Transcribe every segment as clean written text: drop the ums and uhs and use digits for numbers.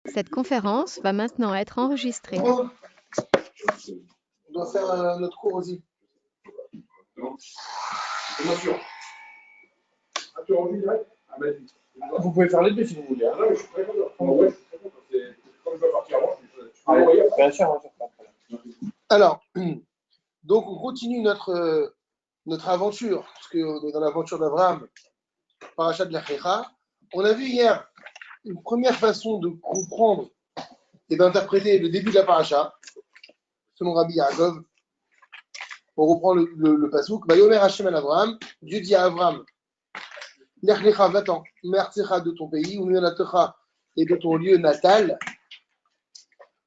Cette conférence va maintenant être enregistrée. On doit faire notre cours aussi. Bien sûr. Vous pouvez faire les deux si vous voulez. Non, mais je suis très content. Comme je dois partir avant, bien sûr. Alors, donc on continue notre aventure, parce qu'on est dans l'aventure d'Abraham, Parachat de la Checha. On a vu hier une première façon de comprendre et d'interpréter le début de la paracha, selon Rabbi Yaakov. On reprend le pasouk. Vayomer Hashem à Abraham. Dieu dit à Abraham, Lech lecha, va-t'en, me'artzecha de ton pays, ou me'onatecha et de ton lieu natal,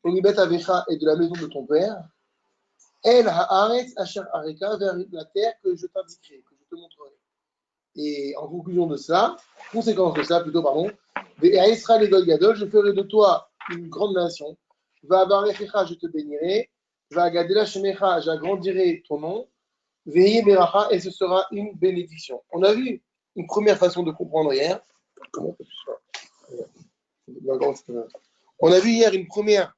ou mibet avecha et de la maison de ton père, El haaretz asher areka, vers la terre que je t'indiquerai, que je te montrerai. Et en conclusion de cela, conséquence de ça, plutôt, pardon, Ve'aïsra le Gadol, je ferai de toi une grande nation, Va'abarechecha, je te bénirai, Va'agadela shemecha, j'agrandirai ton nom, Ve'ye beracha, et ce sera une bénédiction. On a vu une première façon de comprendre hier. On a vu hier une première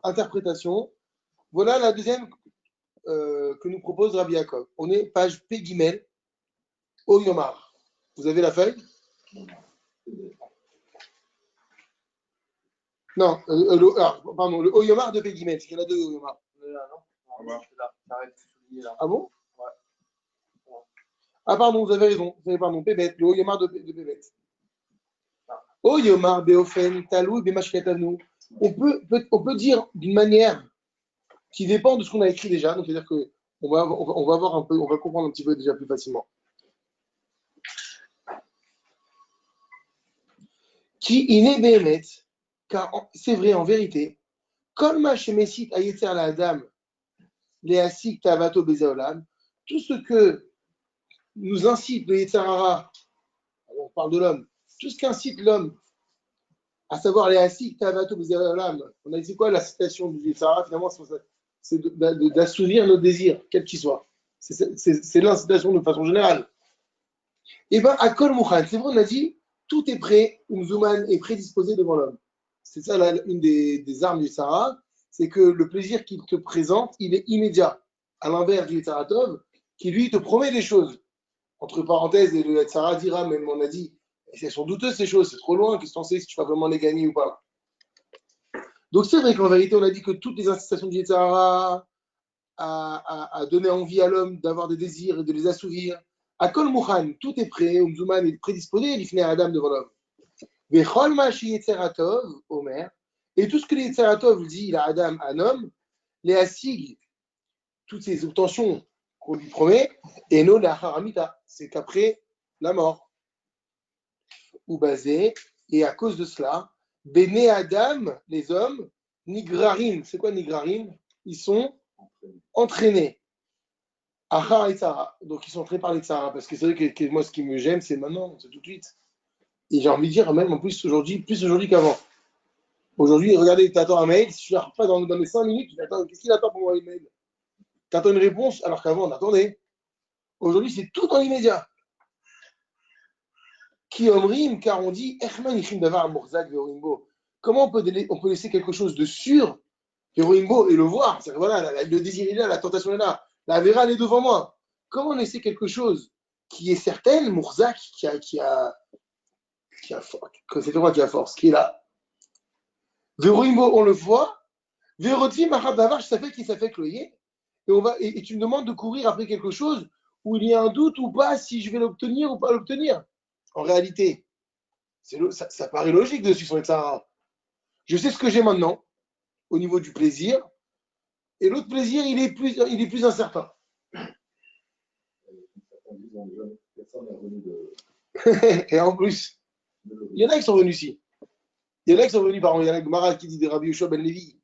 interprétation. Voilà la deuxième que nous propose Rabbi Yaakov. On est page P Gimel, au Yomar. Vous avez la feuille? Non, pardon, le Oyomar de P Gimel. C'est qu'il y en a deux Oyomar. Ah bon? Ah pardon, vous avez raison. Vous avez pardon, Pébet, le Oyomar de Pébet. Oyomar Beofen Talou Bemashkatanu. On peut dire d'une manière qui dépend de ce qu'on a écrit déjà. Donc c'est-à-dire que on va voir un peu, on va comprendre un petit peu déjà plus facilement. Qui iné Behemet, car c'est vrai en vérité, Kol ma shemesit ayetzer la Adam, les asik tavato bezaolam, tout ce que nous incite le Yetzarara, on parle de l'homme, tout ce qu'incite l'homme, à savoir les asik tavato bezaolam, on a dit quoi la citation du Yetzarara, finalement, c'est d'assouvir nos désirs, quels qu'ils soient. C'est l'incitation de façon générale. Et bien, à Kol Mouchan, c'est vrai, on a dit, tout est prêt, Umzuman est prédisposé devant l'homme. C'est ça une des armes du Yetzarara, c'est que le plaisir qu'il te présente, il est immédiat. À l'inverse du Yetzaratov, qui lui te promet des choses. Entre parenthèses, et le Yetzara dira, même on a dit, elles sont douteuses ces choses, c'est trop loin, qu'est-ce que tu en sais si tu vas vraiment les gagner ou pas. Donc c'est vrai qu'en vérité, on a dit que toutes les incitations du Yetzara à donner envie à l'homme d'avoir des désirs et de les assouvir, à Kol Mouchan, tout est prêt, Umzuman est prédisposé, il finit à Adam devant l'homme. Vechol Mashi Yetzaratov, Omer, et tout ce que le Yetzaratov dit, il a Adam, un homme, les Asig, toutes ces obtentions qu'on lui promet, et non la haramita, c'est qu'après la mort. Ou basé, et à cause de cela, Bene Adam, les hommes, Nigrarim, c'est quoi Nigrarim? Ils sont entraînés. Achar et Tzara, donc ils sont entraînés par les Tzara, parce que c'est vrai que moi ce qui me gêne, c'est maintenant, c'est tout de suite. Et j'ai envie de dire, même en plus aujourd'hui qu'avant. Aujourd'hui, regardez, tu attends un mail, si tu ne pas dans les 5 minutes, tu attends, qu'est-ce qu'il attend pour moi le mail? Tu attends une réponse, alors qu'avant on attendait. Aujourd'hui, c'est tout dans l'immédiat. Qui omrim, car on dit, comment on peut laisser quelque chose de sûr, et le voir, c'est-à-dire, voilà, le désir est là, la tentation est là, la vera elle est devant moi. Comment laisser quelque chose qui est certaine, Mourzak, qui a c'est toi qui a force, qui est là. Veroimbo, on le voit. Veroti, Mahadavar, ça fait qu'il s'affecte loyer. Et tu me demandes de courir après quelque chose où il y a un doute ou pas si je vais l'obtenir ou pas l'obtenir. En réalité, ça paraît logique de suivre son Sahara. Je sais ce que j'ai maintenant au niveau du plaisir, et l'autre plaisir, il est plus incertain. Et en plus, il y en a qui sont venus ici. Il y en a qui sont venus, par exemple, il y en a Gmara qui dit de Rabbi Yoshua Ben Levi.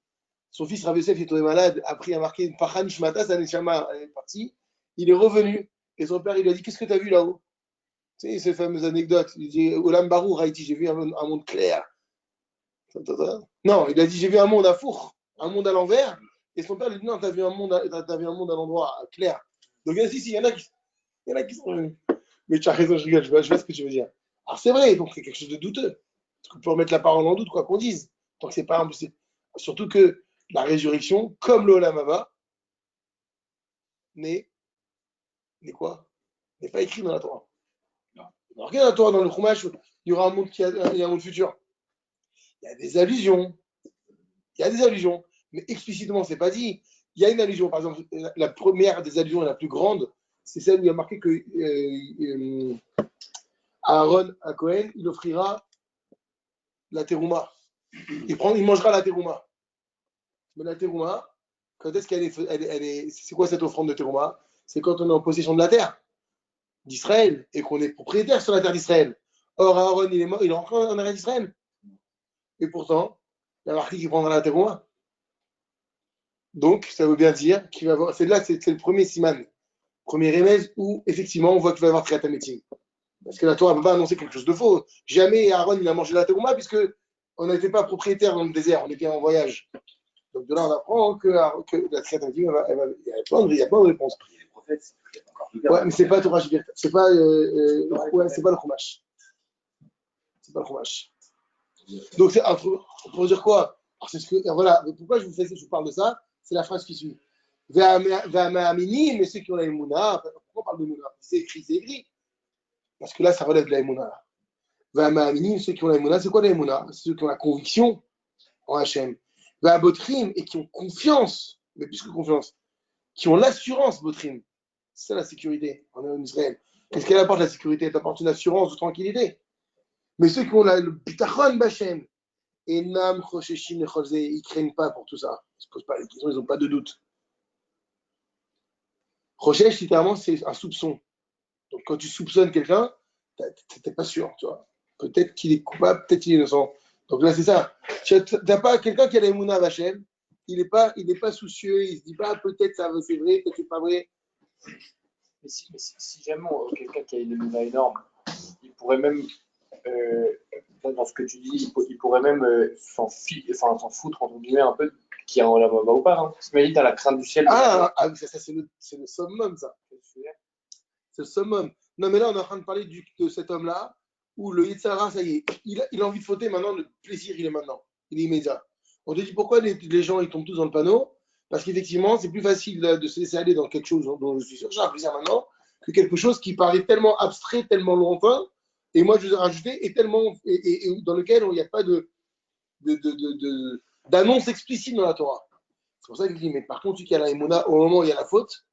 Son fils Rabbi Yosef est tombé malade, après il a marqué une Pachan Shmata, sa Neshama est partie. Il est revenu, et son père il lui a dit, qu'est-ce que tu as vu là-haut? Tu sais, ces fameuses anecdotes. Il dit, Olam Barou, Haïti, j'ai vu un monde clair. Non, il a dit, j'ai vu un monde à four, un monde à l'envers. Et son père lui dit, non, t'as vu un monde à l'endroit clair. Donc, il y en a qui sont venus. Mais tu as raison, je rigole, je vois ce que tu veux dire. Alors, c'est vrai, donc c'est quelque chose de douteux. qu'on peut remettre la parole en doute, quoi qu'on dise. Tant que c'est pas impossible. Surtout que la résurrection, comme l'Olam Haba, n'est quoi? N'est pas écrit dans la Torah. Alors, regarde la Torah, dans le Chumash, il y aura un monde il y a un monde futur. Il y a des allusions. Mais explicitement, c'est pas dit. Il y a une allusion, par exemple, la première des allusions, la plus grande, c'est celle où il y a marqué que Aaron à Cohen, il offrira la terouma. Il mangera la terouma. Mais la terouma, quand est-ce qu'elle est, c'est quoi cette offrande de terouma? C'est quand on est en possession de la terre d'Israël et qu'on est propriétaire sur la terre d'Israël. Or, Aaron, il est mort, il est encore en terre d'Israël. Et pourtant, il y a marqué qu'il prendra la terouma. Donc, ça veut bien dire qu'il va avoir. C'est le premier siman, premier remède où, effectivement, on voit qu'il va y avoir triatamétine. Parce que la Torah ne peut pas annoncer quelque chose de faux. Jamais Aaron il a mangé la terouma, puisque on n'était pas propriétaire dans le désert, on était en voyage. Donc de là, on apprend que la triatamétine, il y a plein de réponses. Les prophètes, ouais, mais c'est pas Torah Shvirta. C'est pas, c'est pas le Chumash. C'est pas le Chumash. Donc, pour dire quoi? Alors, c'est ce que, voilà, pourquoi je vous parle de ça? C'est la phrase qui suit. Mais ceux qui ont la Emouna, pourquoi on parle de Emouna? C'est écrit. Parce que là, ça relève de la Emouna. Ceux qui ont la Emouna, c'est quoi la Emouna? C'est ceux qui ont la conviction en Hachem. Botrim, et qui ont confiance, mais plus que confiance, qui ont l'assurance, Botrim. C'est ça la sécurité en Israël. Qu'est-ce qu'elle apporte la sécurité? Elle apporte une assurance de tranquillité. Mais ceux qui ont le bitachon b'Hachem, et Nam Chosheshim Necholze, ils ne craignent pas pour tout ça. Ils ne se posent pas les questions, ils n'ont pas de doute. Choshesh, littéralement, c'est un soupçon. Donc quand tu soupçonnes quelqu'un, tu n'es pas sûr, tu vois. Peut-être qu'il est coupable, peut-être qu'il est innocent. Donc là, c'est ça. Tu n'as pas quelqu'un qui a la Emouna Vachem, il n'est pas soucieux, il ne se dit pas peut-être ça c'est vrai, peut-être c'est pas vrai. Mais si jamais quelqu'un qui a une Emouna énorme, il pourrait même, dans ce que tu dis, il pourrait même s'en foutre, entre guillemets, un peu, qui est en la bas ou pas. Hein. Parce que tu as la crainte du ciel. Ça c'est le summum, ça. C'est le summum. Non, mais là, on est en train de parler de cet homme-là, où le Yitzhara, ça y est, il a envie de fauter maintenant, le plaisir, il est maintenant. Il est immédiat. On te dit pourquoi les gens, ils tombent tous dans le panneau? Parce qu'effectivement, c'est plus facile de se laisser aller dans quelque chose dont je suis sûr, j'ai un plaisir maintenant, que quelque chose qui paraît tellement abstrait, tellement lointain, et moi, je vous ai rajouté, et tellement, et dans lequel il n'y a pas d'annonce explicite dans la Torah. C'est pour ça qu'il dit, mais par contre, celui qui a la Emouna, au moment où il y a la faute,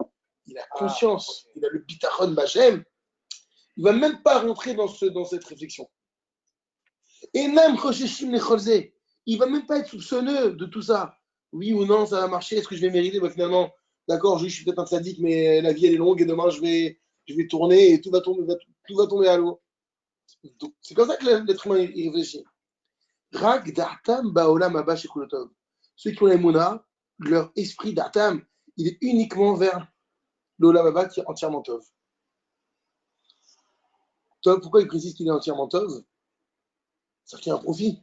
il a conscience, il a le bitachon b'Hachem, il ne va même pas rentrer dans cette réflexion. Et même Chosheshim Necholze, il ne va même pas être soupçonneux de tout ça. Oui ou non, ça va marcher, est-ce que je vais mériter? Finalement, d'accord, je suis peut-être un sadique, mais la vie elle est longue et demain je vais tourner et tout va tomber à l'eau. Donc, c'est comme ça que l'être humain il réfléchit. Rak d'Atam Baolam Abba Shekulotov. Ceux qui ont l'Emouna, leur esprit d'Atam, il est uniquement vers l'Olam Abba qui est entièrement Tov. Tov, pourquoi il précise qu'il est entièrement Tov? C'est-à-dire qu'il y a un profit.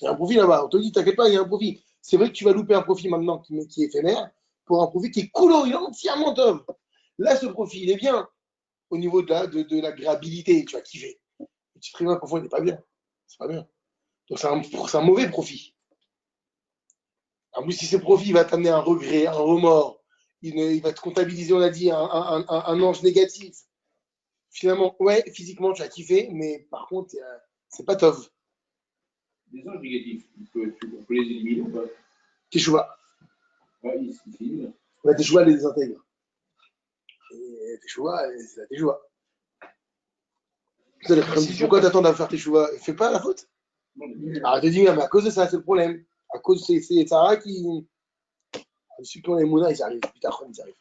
Il y a un profit là-bas. On te dit, t'inquiète pas, il y a un profit. C'est vrai que tu vas louper un profit maintenant qui est éphémère pour un profit qui est coulo, il est entièrement Tov. Là, ce profit, il est bien au niveau de l'agréabilité. Tu vas kiffer. Mais tu te préviens, parfois, il n'est pas bien. C'est pas bien. Donc, c'est un mauvais profit. En plus, si ce profit va t'amener un regret, un remords, il va te comptabiliser, on a dit, un ange négatif. Finalement, ouais, physiquement, tu as kiffé, mais par contre, c'est pas Tov. Les anges négatifs, on peut les éliminer ou pas? Teshuva. Ouais, ils s'éliminent. La Teshuva, elle les désintègre. Et Teshuva, c'est la Teshuva. Pourquoi t'attends à faire Teshuva? Fais pas la faute. Arrête de dire, mais à cause de ça, c'est le problème. À cause de c'est Sarah qui. Ceux qui ont les Mouna, ils arrivent. Putain, ils arrivent.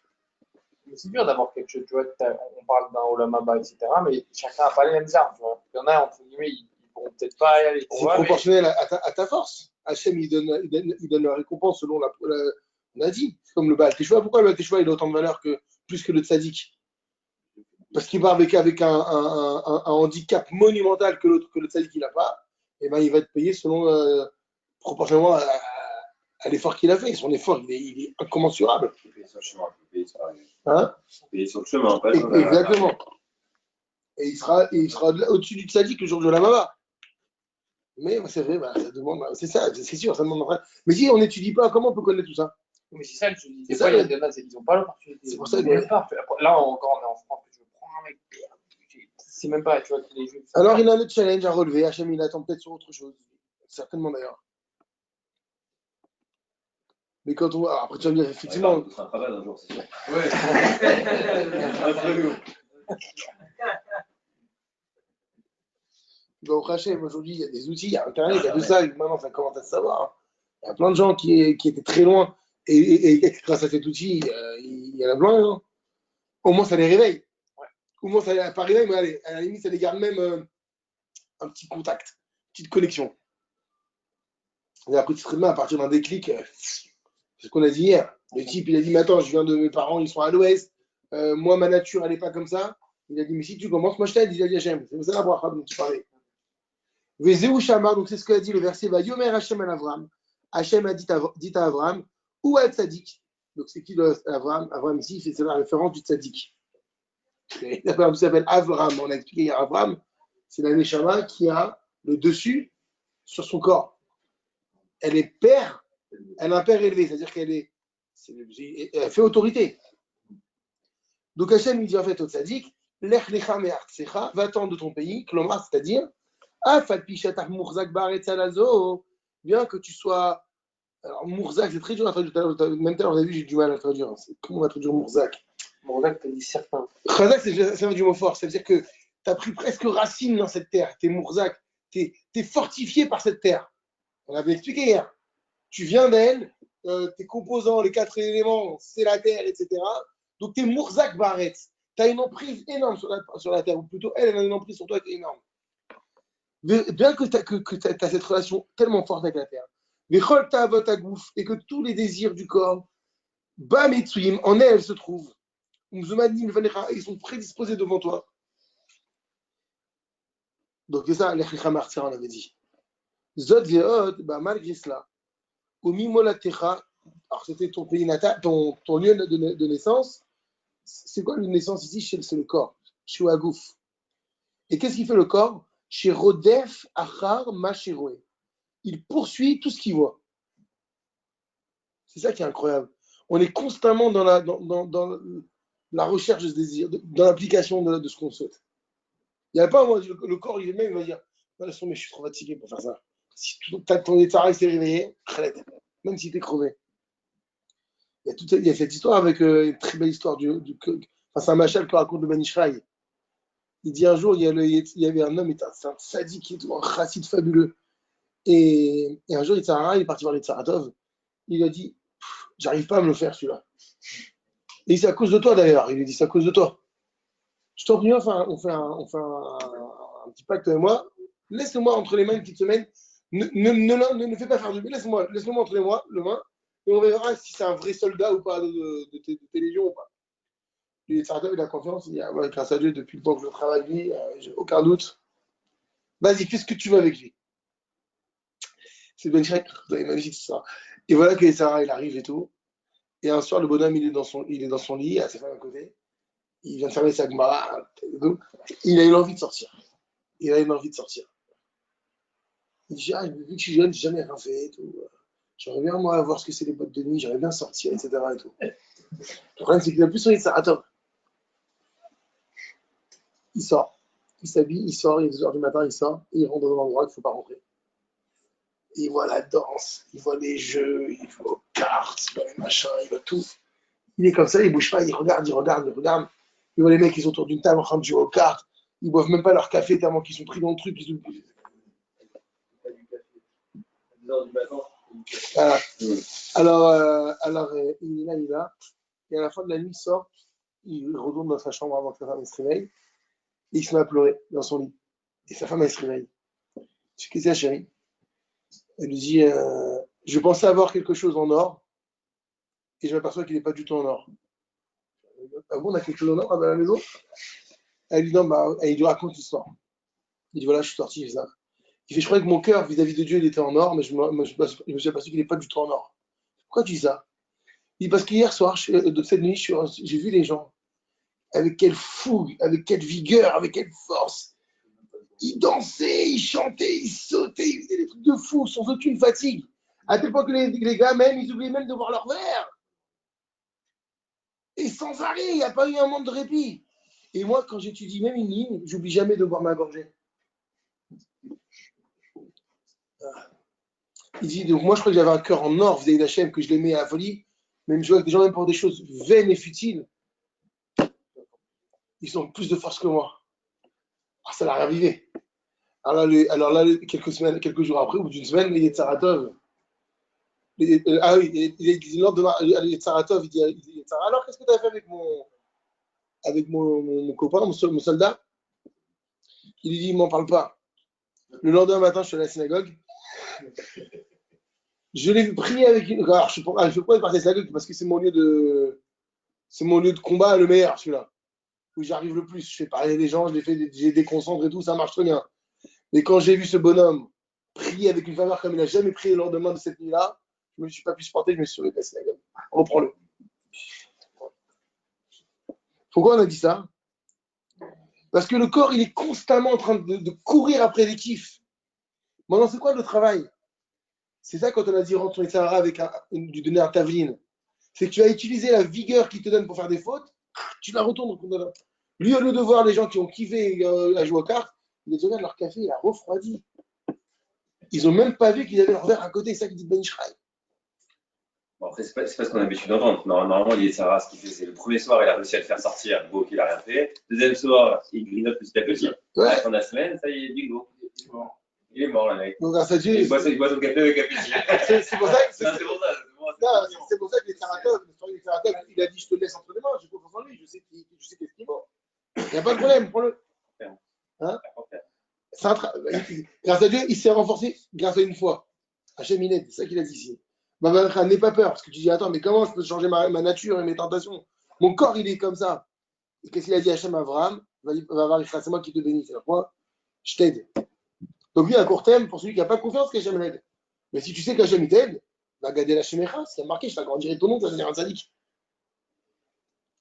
Mais c'est dur d'avoir quelque chose, tu vois, on parle d'un Olam Haba, etc., mais chacun n'a pas les mêmes armes, tu vois. Il y en a, entre guillemets, ils ne pourront peut-être pas y aller. C'est proportionnel à ta force. Hachem, il donne la récompense selon on a dit. Comme le Baal Teshuva. Pourquoi le Baal Teshuva, il a autant de valeur plus que le Tzadik? Parce qu'il va avec un handicap monumental que le Tzadik, il n'a pas. Et ben, il va être payé selon, proportionnellement à l'effort qu'il a fait. Son effort, il est incommensurable. Il paye sur le chemin, il paye sur la vie. Hein? Il paye sur le chemin, pas sur Exactement. Et il sera au-dessus du Tzadik le jour de la Mama. Mais c'est vrai, bah, ça demande, c'est ça, c'est sûr, ça demande un vrai. Mais si on n'étudie pas, comment on peut connaître tout ça? Mais c'est ça, je dis. C'est Des ça, fois, il y a des gens, ils n'ont pas l'opportunité. c'est pour ça Ils que- ne pas. Là, encore, on est en France, je prends un mec, c'est même pas, tu vois, les jeux. Alors, il a un autre challenge à relever. Hachem, il attend peut-être sur autre chose. Certainement d'ailleurs. Mais quand on voit. Après, tu vas me dire, effectivement. C'est un travail d'un jour, c'est sûr. Ouais. Après nous. Au Hachem, aujourd'hui, il y a des outils, il y a Internet, il y a tout ça. Et maintenant, ça commence à se savoir. Il y a plein de gens qui étaient très loin. Et grâce à cet outil, il y en a plein. Hein. Au moins, ça les réveille. Au moins, ça les pas réveille, mais allez, à la limite, ça les garde même un petit contact, une petite connexion. Et après, tu te à partir d'un déclic. C'est ce qu'on a dit hier. Le type, il a dit, mais attends, je viens de mes parents, ils sont à l'ouest. Moi, ma nature, elle n'est pas comme ça. Il a dit, mais si tu commences, moi, je t'aide. Il a dit Hachem. C'est ça la bracha dont tu parlais. Vezeu Shamar, donc c'est ce qu'a dit le verset, va Yomer Hachem à Avram. Hachem a dit à Avram, ou à Tzadik. Donc c'est qui Avram? Avram ici, c'est la référence du Tzadik. Il s'appelle Avram. On a expliqué hier, Avram, c'est la Neshama qui a le dessus sur son corps. Elle est père, elle a un père élevé, c'est-à-dire elle fait autorité. Donc Hachem lui dit en fait au Tzadik, Lech lecha me'artsecha, va-t'en de ton pays, Klomar, c'est-à-dire, Afal pishatach murzak baretz alazo, bien que tu sois. Alors murzak, c'est très dur à traduire. Même tout à l'heure, vous avez vu, j'ai du mal à traduire. Comment on va traduire murzak? Murzak, t'as dit certain. Khazak, c'est du mot fort, c'est-à-dire que tu as pris presque racine dans cette terre, t'es murzak, t'es fortifié par cette terre. On avait expliqué hier. Tu viens d'elle, tes composants, les 4 éléments, c'est la terre, etc. Donc tu es Mourzak Baretz. Tu as une emprise énorme sur la terre, ou plutôt elle a une emprise sur toi qui est énorme. Bien que tu as cette relation tellement forte avec la terre, et que tous les désirs du corps, en elle se trouvent. Ils sont prédisposés devant toi. Donc c'est ça, l'Echricha Martzer, on avait dit. Zod ve'od, malgré cela, au Mimolatecha, alors c'était ton pays natal, ton lieu de naissance. C'est quoi le naissance ici? C'est le corps. Chez Wagouf. Et qu'est-ce qu'il fait le corps? Chez Rodef Achar Machiroé. Il poursuit tout ce qu'il voit. C'est ça qui est incroyable. On est constamment dans la recherche de ce désir, dans l'application de ce qu'on souhaite. Il n'y a pas, moi, le corps, il est même, il va dire, laisse tomber, je suis trop fatigué pour faire ça. Si ton état s'est réveillé, même si tu es crevé. Il y a cette histoire avec une très belle histoire c'est un machal que raconte le Ben Ishraï. Il dit un jour, il y avait un homme, c'est un sadique, un chassid fabuleux. Et un jour, il est parti voir les Tsaratov. Il a dit, j'arrive pas à me le faire celui-là. Et c'est à cause de toi d'ailleurs. Il lui dit, c'est à cause de toi. Je t'en prie, on fait un petit pacte avec moi. Laisse-moi entre les mains une petite semaine. Ne fais pas faire de laisse-le moi entre les mains. Et on verra si c'est un vrai soldat ou pas de tes légions ou pas. Et Tsaratov, il a confiance. Il dit, ah, ouais, grâce à Dieu, depuis le temps que je travaille avec lui, j'ai aucun doute. Vas-y, fais ce que tu veux avec lui. C'est Ben Shrek, c'est magnifique ça. Et voilà que Sarah, il arrive et tout. Et un soir, le bonhomme, il est dans son lit, à ses femmes à côté. Il vient de fermer sa gmara. Il a eu envie de sortir. Il dit, vu que je suis jeune, j'ai jamais rien fait et tout. J'aimerais bien, moi, voir ce que c'est les boîtes de nuit, j'aimerais bien sortir, etc. Et tout. Le problème, c'est qu'il a plus son lit de Sarah. Attends. Il sort. Il s'habille, il sort, il est 2h du matin, il sort, et il rentre dans un endroit qu'il ne faut pas rentrer. Il voit la danse, il voit les jeux, il voit aux cartes, il voit les machins, il voit tout. Il est comme ça, il ne bouge pas, il regarde. Il voit les mecs qui sont autour d'une table en train de jouer aux cartes. Ils ne boivent même pas leur café tellement qu'ils sont pris dans le truc. Voilà. Alors il est là. Et à la fin de la nuit, il sort. Il retourne dans sa chambre avant que sa femme se réveille. Et il se met à pleurer dans son lit. Et sa femme, elle se réveille. Qu'est-ce que c'est, chérie? Elle lui dit, je pensais avoir quelque chose en or, et je m'aperçois qu'il n'est pas du tout en or. Ah bon, on a quelque chose en or à la maison? Elle lui dit, non, elle lui raconte l'histoire. Il dit, voilà, je suis sorti, il fait ça. Il fait, je croyais que mon cœur vis-à-vis de Dieu, il était en or, mais je me suis aperçu qu'il n'est pas du tout en or. Pourquoi tu dis ça? Il dit, parce qu'hier soir, de cette nuit, j'ai vu les gens, avec quelle fougue, avec quelle vigueur, avec quelle force. Ils dansaient, ils chantaient, ils sautaient, ils faisaient de fou, sans aucune fatigue. À tel point que les gars, même, ils oublient même de boire leur verre. Et sans arrêt, il n'y a pas eu un moment de répit. Et moi, quand j'étudie même une ligne, j'oublie jamais de boire ma gorgée. Il dit, donc moi, je crois que j'avais un cœur en or, vis-à-vis d'Hachem, que je l'aimais à la folie. Même je vois que des gens, même pour des choses vaines et futiles, ils ont plus de force que moi. Ah, ça l'a ravivé. Alors là, quelques jours après, au bout d'une semaine, il est Tsaratov. Ah oui, il dit l'ordre de Tsaratov, il dit alors qu'est-ce que tu as fait avec mon copain, mon soldat? Il lui dit, il m'en parle pas. Le lendemain matin, je suis à la synagogue. Je l'ai vu prier avec une. Alors, je ne peux pas partir de la synagogue parce que c'est mon lieu de combat le meilleur, celui-là. Où j'arrive le plus. Je fais parler des gens, j'ai déconcentre et tout, ça marche très bien. Mais quand j'ai vu ce bonhomme prier avec une faveur comme il n'a jamais prié le lendemain de cette nuit-là, je ne me suis pas pu supporter, je me suis sauvé de la synagogue. Reprends-le. Pourquoi on a dit ça? Parce que le corps, il est constamment en train de courir après les kiffs. Maintenant, c'est quoi le travail? C'est ça quand on a dit rentre les Sahara avec du donner un taveline. C'est que tu as utilisé la vigueur qu'il te donne pour faire des fautes, tu la retournes contre l'autre. Lui, au lieu de voir les gens qui ont kiffé à jouer aux cartes, il a dit regarde, leur café, il a refroidi. Ils n'ont même pas vu qu'ils avaient leur verre à côté, c'est ça qu'il dit Ben Ishraï. Bon, après, c'est pas ce qu'on a l'habitude d'entendre. Normalement, il est Sarah, ce qu'il fait, c'est le premier soir, il a réussi à le faire sortir, beau qu'il a rien fait. Deuxième soir, il grignote petit à petit. Ouais. À la fin de la semaine, ça y est, bingo. Il est mort, le mec. Donc, grâce à Dieu, Il boit son café avec capucine. c'est pour ça que C'est pour ça. les Saratov, il a dit je te laisse entre les mains, j'ai confiance en lui, je sais qu'est-ce qu'il vaut. Il n'y a pas de problème, prends-le. Hein? Grâce à Dieu, il s'est renforcé grâce à une foi. Hachem il aide, c'est ça qu'il a dit ici. N'aie pas peur, parce que tu dis attends, mais comment je peux changer ma nature et mes tentations? Mon corps, il est comme ça. Et qu'est-ce qu'il a dit Hachem à Abraham? Va voir, c'est moi qui te bénis. C'est quoi? Je t'aide. Donc lui, à court terme, pour celui qui n'a pas confiance qu'Hachem l'aide. Mais si tu sais qu'Hachem il t'aide, va garder la Shemecha, c'est marqué, je t'agrandirai ton nom, tu vas devenir un sadique.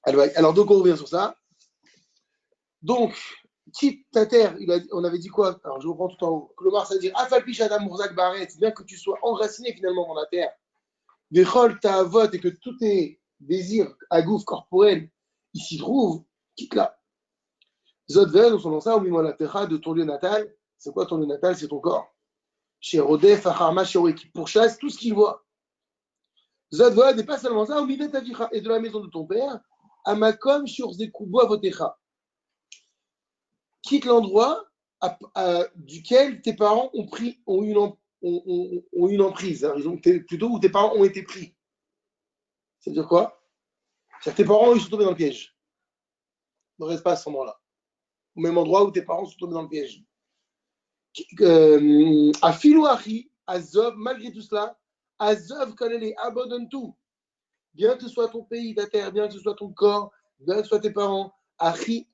Alors donc on revient sur ça. Donc, quitte ta terre, on avait dit quoi? Alors je reprends tout en haut. Klomar, ça veut dire Afalpi Adam Murzak Baret, bien que tu sois enraciné finalement dans la terre. Vechol Ta'avot, et que tous tes désirs à gouffre corporel, ils s'y trouvent, quitte-la. Zodvel, nous sommes ça, au moment de ton lieu natal. C'est quoi ton lieu natal? C'est ton corps. Chez Rodef, Acharma, Shoré, qui pourchasse tout ce qu'il voit. Zodvel, et pas seulement ça, au milieu et de la maison de ton père, Amakom, Shurzekubo, Avotecha. Quitte l'endroit duquel tes parents ont eu une emprise. Hein. Plutôt où tes parents ont été pris. C'est-à-dire quoi? C'est-à-dire que tes parents, ils sont tombés dans le piège. Ne reste pas à cet endroit-là. Au même endroit où tes parents sont tombés dans le piège. À Filouachi, Azov, malgré tout cela, Azov, Kalele, abandonne tout. Bien que ce soit ton pays, ta terre, bien que ce soit ton corps, bien que ce soit tes parents, Achi,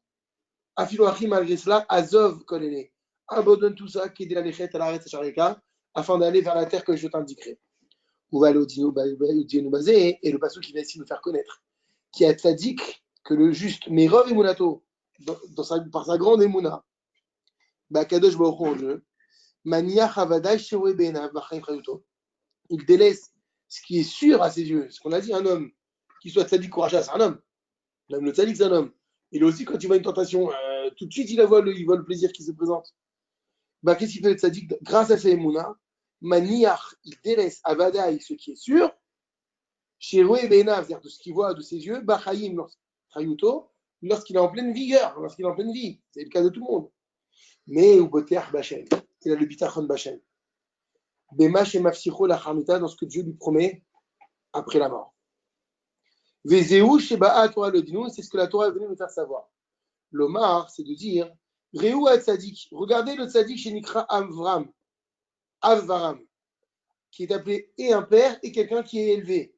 Afilouachi, malgré cela, Azov, Kalele, abandonne tout ça, qui est de la lechet à l'arrêt Shareka, afin d'aller vers la terre que je t'indiquerai. Où va le Dieu basé, et le passage qui va essayer de nous faire connaître. Qui a tzadik, que le juste, mais Rov et Munato, par sa grande émouna, Kadosh Baruch Hu en Dieu, il délaisse ce qui est sûr à ses yeux. Ce qu'on a dit, un homme qui soit tzadik courageux, c'est un homme. Même le tzadik, c'est un homme. Il aussi, quand il voit une tentation, tout de suite, il voit le plaisir qui se présente. Qu'est-ce qu'il fait le tzadik? Grâce à sa émouna, Maniach, il délaisse Avadaï, ce qui est sûr, chez Roé Benav, c'est-à-dire de ce qu'il voit de ses yeux, Bachayim, lorsqu'il est en pleine vigueur, lorsqu'il est en pleine vie. C'est le cas de tout le monde. Mais au Boter Bachem, il a le Bitachon Bachem. Bemash et Mafsicho la Charmita, dans ce que Dieu lui promet après la mort. Vezeu Sheba Torah le Dinou, c'est ce que la Torah est venue nous faire savoir. L'Omar, c'est de dire Reu at Tzadik, regardez le Tzadik chez Nikra Avvaram, qui est appelé et un père et quelqu'un qui est élevé.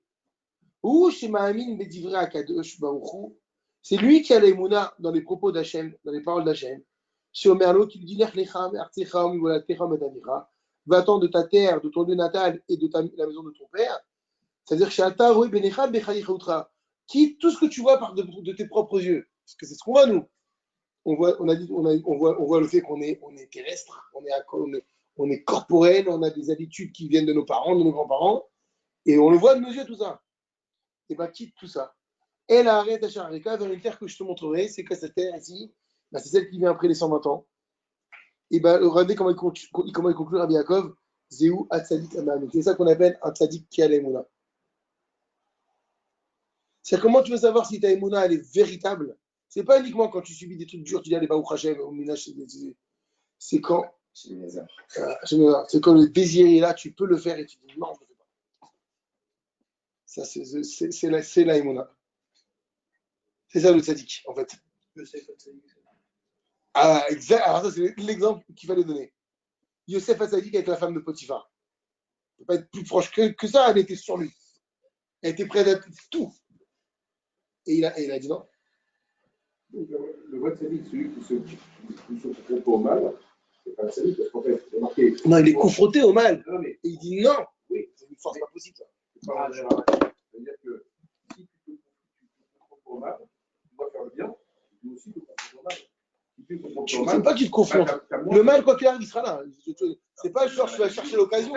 Ou chez Mahamin Bedivra Akadosh Baruchou, c'est lui qui a l'émouna dans les propos d'Hachem, dans les paroles d'Hachem. Chez Omerlo qui lui dit va-t'en de ta terre, de ton lieu natal et de la maison de ton père. C'est-à-dire quitte tout ce que tu vois de tes propres yeux. Parce que c'est ce qu'on voit nous. On voit le fait qu'on est terrestre, on est corporel, on a des habitudes qui viennent de nos parents, de nos grands-parents, et on le voit de nos yeux, tout ça. Et bien, quitte tout ça. Et là, arrête à Charika vers une terre que je te montrerai. C'est quoi cette terre ici? Ben, c'est celle qui vient après les 120 ans. Et bien, regardez comment il conclut Rabbi Yaakov. Zéou Atzadik Amami. C'est ça qu'on appelle un tzadik qui a l'émouna. C'est comment tu veux savoir si ta émouna elle est véritable? C'est pas uniquement quand tu subis des trucs durs, tu dis allez, Baruch Hashem, au Minach, c'est quand. C'est quand le désir est là, tu peux le faire et tu dis non, je ne le fais pas. Ça, c'est la émouna. C'est ça le tzadik, en fait. Ah, exact. Alors, ça, c'est l'exemple qu'il fallait donner. Yosef Hatzadik avec la femme de Potiphar. Il ne peut pas être plus proche que ça, elle était sur lui. Elle était prête à tout. Et il a dit non. Le vrai sadique, celui qui se confronte au mal, c'est pas le sadique, parce qu'en fait, c'est marqué. Non, il est confronté au mal. Non, mais, et il dit non. Oui, c'est une force pas possible. Ça. C'est-à-dire que si tu te confrontes au mal, tu dois faire le bien, tu dois aussi te confronter au mal. Je ne sais pas que tu te confrontes. Le mal, quoi qu'il arrive, il sera là. C'est pas genre tu vas chercher l'occasion.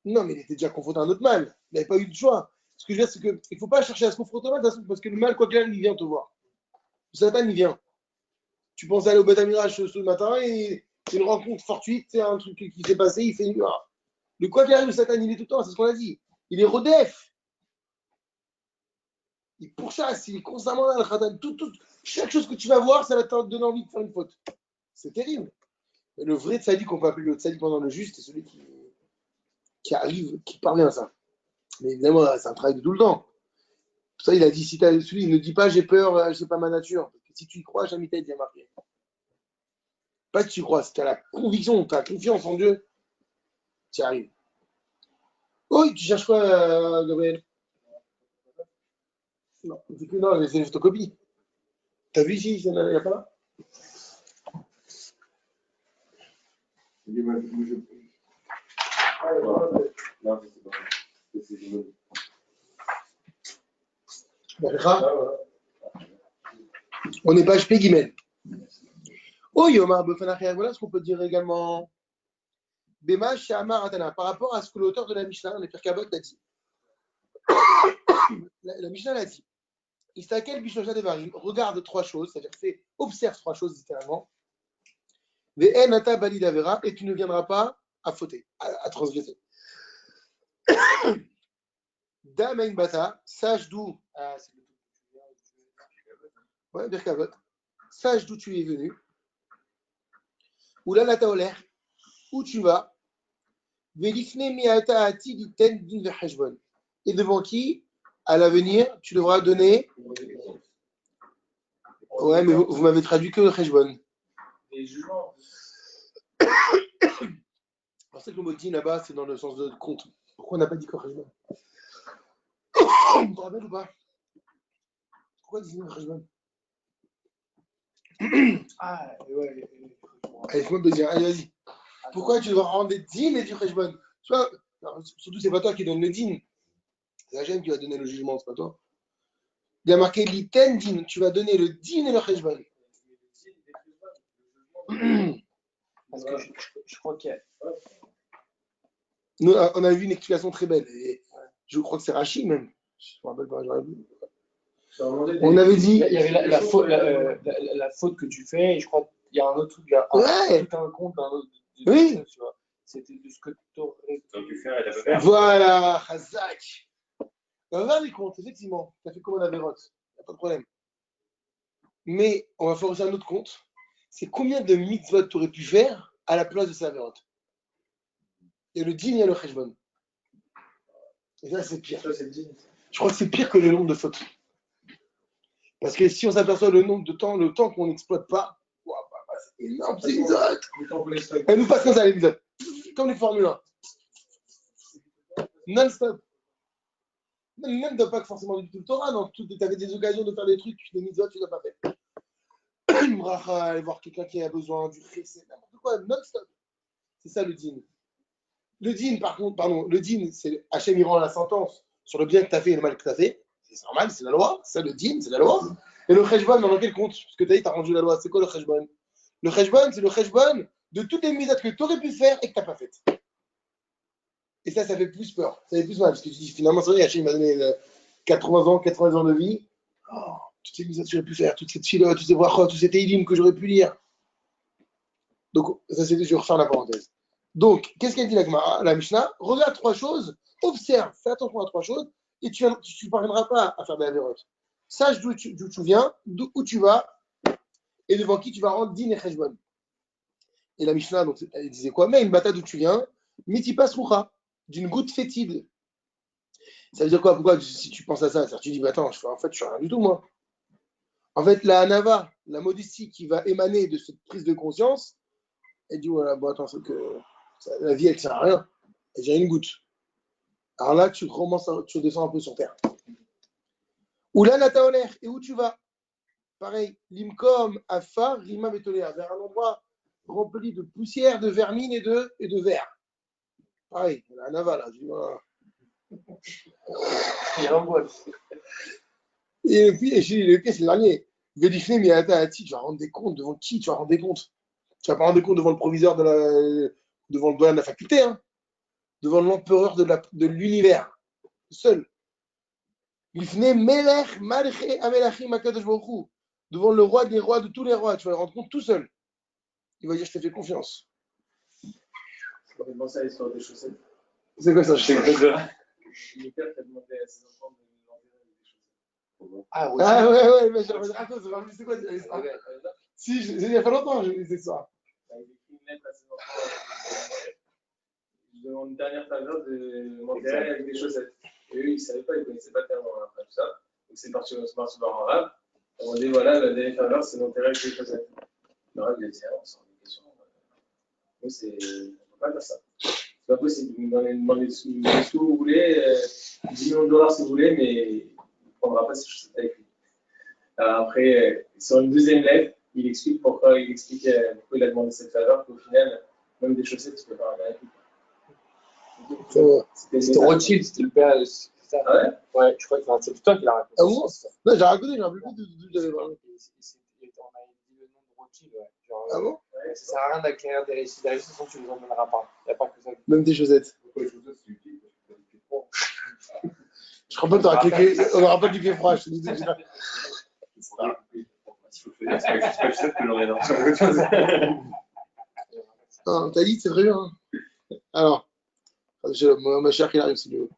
Non, mais il était déjà confronté à un autre mal. Il n'avait pas eu de choix. Ce que je veux dire, c'est qu'il ne faut pas chercher à se confronter au mal, parce que le mal, quoi qu'il arrive, il vient te voir. Le Satan, il vient. Tu penses aller au Beth Amidrash ce matin et c'est une rencontre fortuite, c'est un truc qui s'est passé, il fait une. Le quoi qu'il arrive, le Satan, il est tout le temps, c'est ce qu'on a dit. Il est rodef. Il pourchasse, il est constamment là, le Khatan. Chaque chose que tu vas voir, ça va te donner envie de faire une faute. C'est terrible. Et le vrai tzaddik qu'on peut appeler le tzaddik pendant le juste, c'est celui qui arrive, qui parvient à ça. Mais évidemment, c'est un travail de tout le temps. Pour ça, il a dit, si celui, il ne dit pas j'ai peur, c'est pas ma nature. Parce que si tu y crois, jamais t'as bien marqué. Pas que tu crois, si tu as la conviction, tu as confiance en Dieu, tu y arrives. Oui, tu cherches quoi, Gabriel? Non, c'est une photocopie. T'as vu ici, il n'y a pas là? On n'est pas HP Guimel. Oh, Yomar Befanachia, voilà ce qu'on peut dire également. Bema Shamar Atana, par rapport à ce que l'auteur de la Mishnah, le Pirkabot, a dit. La Mishnah l'a dit. Istakel Bishosha Devarim, regarde trois choses, c'est-à-dire observe trois choses littéralement. Ve'enata Balidavera, et tu ne viendras pas à fauter, à transgresser. Damain Bata, sache d'où. Ouais, Birkavot. Sache d'où tu es venu. Ou là, Taoler, où tu vas. Velifne miata ati liten din vecheshbon. Et devant qui, à l'avenir, tu devras donner. Ouais, mais vous m'avez traduit que le cheshbon. Les jugements. Alors, c'est que le mot din là-bas, c'est dans le sens de compte. Pourquoi on n'a pas dit que cheshbon? Tu te rappelles ou pas? Pourquoi dis-nous le cheshbon? Ah, ouais. Allez, fais-moi plaisir. Allez, vas-y. Pourquoi tu dois rendre des dînes et du cheshbon? Tu vois, surtout, c'est pas toi qui donne le dîne. C'est Hachem qui va donner le jugement, c'est pas toi. Il y a marqué l'iten din. Tu vas donner le dîne et le cheshbon. Parce que je crois qu'il y a. Nous, on a vu une explication très belle. Et je crois que c'est Rachid même. Je ne me rappelle pas, j'aurais vu. On avait dit. Il y avait la faute que tu fais, et je crois qu'il y a un autre truc, il y a tout un compte d'un autre. Oui. Tu vois. C'était de ce que tu aurais pu faire et t'as pas faire. Voilà, Hazak. On va les comptes, effectivement. Tu as fait comme on avait vote. Il n'y a pas de problème. Mais on va faire aussi un autre compte. C'est combien de mitzvot tu aurais pu faire à la place de sa vérote. Il y a le din, il y a le cheshbon. Et ça, c'est pire. Je crois que c'est pire que le nombre de fautes. Parce que si on s'aperçoit le nombre de temps, le temps qu'on n'exploite pas, c'est énorme, c'est mitzvot. Elle nous passe comme ça, les mitzvot. Comme les Formule 1. Non-stop. Même de pas forcément du tout le Torah, non. Tu avais des occasions de faire des trucs, des mitzvot, tu n'as pas fait. Une bracha, aller voir quelqu'un qui a besoin du chesed, n'importe quoi, non-stop. C'est ça le din. Le din, par contre, le din, c'est Hachem il rend la sentence sur le bien que tu as fait et le mal que tu as fait. C'est normal, c'est la loi. Ça, le din, c'est la loi. Et le cheshbon, dans quel compte? Parce que tu as dit, tu as rendu la loi. C'est quoi le cheshbon? Le cheshbon, c'est le cheshbon de toutes les mitzvot que tu aurais pu faire et que tu n'as pas faites. Et ça fait plus peur, ça fait plus mal, parce que tu dis finalement, c'est vrai, Hachem m'a donné 80 ans de vie. Oh, toutes ces mitzvot que j'aurais pu faire, toutes ces tfilotes, tous ces brachot, tous ces teilim que j'aurais pu lire. Donc, ça c'est, je referme la parenthèse. Donc, qu'est-ce qu'elle dit la Mishnah? Regarde 3 choses, observe, fais attention à 3 choses, et tu ne parviendras pas à faire de la vérote. Sache d'où tu viens, où tu vas, et devant qui tu vas rendre din et cheshbon. Et la Mishnah, donc, elle disait quoi? Mais une bata d'où tu viens, mitipas rucha, d'une goutte fétide. Ça veut dire quoi? Pourquoi, si tu penses à ça, tu dis, bah, attends, en fait, je suis rien du tout, moi. En fait, la hanava, la modestie qui va émaner de cette prise de conscience, elle dit, voilà, bon, attends, c'est que la vie, elle ne sert à rien. Elle dit, une goutte. Alors là, tu redescends un peu sur terre. Ou là, nataoler, et où tu vas? Pareil, limkom, afar, rima betolea, vers un endroit rempli de poussière, de vermine et de verre. Pareil, la hanava, là, je dis, voilà. Et puis, le pire, c'est le dernier. Vérifie, mais attends, tu vas rendre des comptes devant qui? Tu vas rendre des comptes. Tu vas pas rendre des comptes devant le proviseur devant le doyen de la faculté, hein, devant l'empereur de l'univers, seul. Devant le roi des rois, de tous les rois, tu vas le rendre compte tout seul. Il va dire, je te fais confiance. Ça fait penser à l'histoire des chaussettes. C'est quoi ça, je sais pas. Le père qui a demandé à ses enfants de lui enlever des chaussettes. Ah ouais, mais c'est quoi l'histoire? Si, il y a pas longtemps, j'ai vu cette histoire. Il a écrit une lettre à ses enfants. Je demande une dernière faveur de m'enterrer avec des chaussettes. Et eux, ils ne savaient pas, ils ne connaissaient pas tellement tout ça. Donc c'est parti au bar arabe. On dit voilà, la dernière faveur, c'est d'enterrer avec des chaussettes. Le arabe, il a dit ah, on sort des questions. Nous, on ne peut pas faire ça. C'est pas possible. Vous demandez des sous, vous voulez, 10 millions de dollars si vous voulez, mais il ne prendra pas ces chaussettes avec lui. Alors après, sur une deuxième lettre, il explique pourquoi il a demandé cette faveur, qu'au final, même des chaussettes, tu peux pas avoir avec lui. C'était Rothschild, c'était le père. Ah ouais? Ouais, je crois que c'est toi qui l'as raconté. Ah bon? Non, j'ai raconté, j'ai rappelé d'où j'avais parlé. On a dit le nom de Rothschild, ouais. Genre, Ah bon? Ça sert à rien d'acquérir des récits. Des récits, sinon tu ne les emmèneras pas. Il n'y a pas que ça. Même des chaussettes. Pourquoi les chaussettes, c'est utile? Je crois pas que on n'aura pas du pied froid. Je te dis déjà. C'est pas juste que j'aurais non. Non, t'as dit, c'est très bien. Alors, ma chère qu'il arrive, c'est mieux.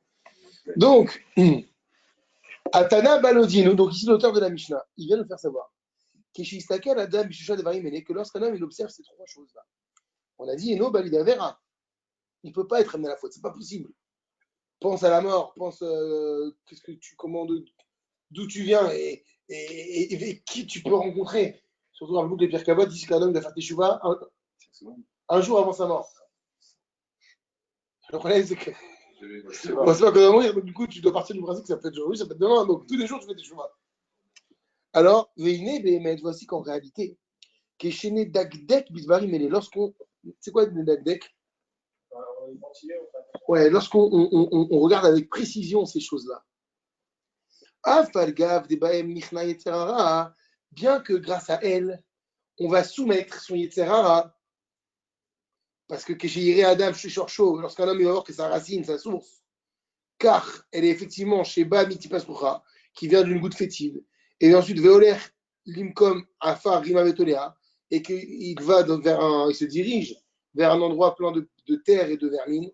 Donc, Atana Balodino, donc ici l'auteur de la Mishnah, il vient nous faire savoir que lorsqu'un homme il observe ces 3 choses-là, on a dit Eno Balida Vera, il ne peut pas être amené à la faute, c'est pas possible. Pense à la mort, pense qu'est-ce que tu commandes, d'où tu viens et qui tu peux rencontrer. Surtout dans le bout des Pierre Cabot, dit qu'un homme doit faire teshuva un jour avant sa mort. Le problème, c'est que c'est pas qu'on va mourir, donc du coup, tu dois partir du principe que ça peut être aujourd'hui, ça peut être demain, donc tous les jours, tu fais teshuva. Alors, voici qu'en réalité, Keshéné Dagdek Bisbari, mais lorsqu'on. C'est quoi le Dagdek? Ouais, lorsqu'on regarde avec précision ces choses-là. Afalgav Debaem Michna Yetzerara, bien que grâce à elle, on va soumettre son Yetzerara. Parce que Keshéiré Adam Sheshorcho, lorsqu'un homme il va voir que sa racine, sa source, car elle est effectivement chez Ba Mitipasrucha, qui vient d'une goutte fétide, et ensuite Veoler Limkom Afar Rima Betolea, et qu'il va il se dirige vers un endroit plein de terre et de vermine.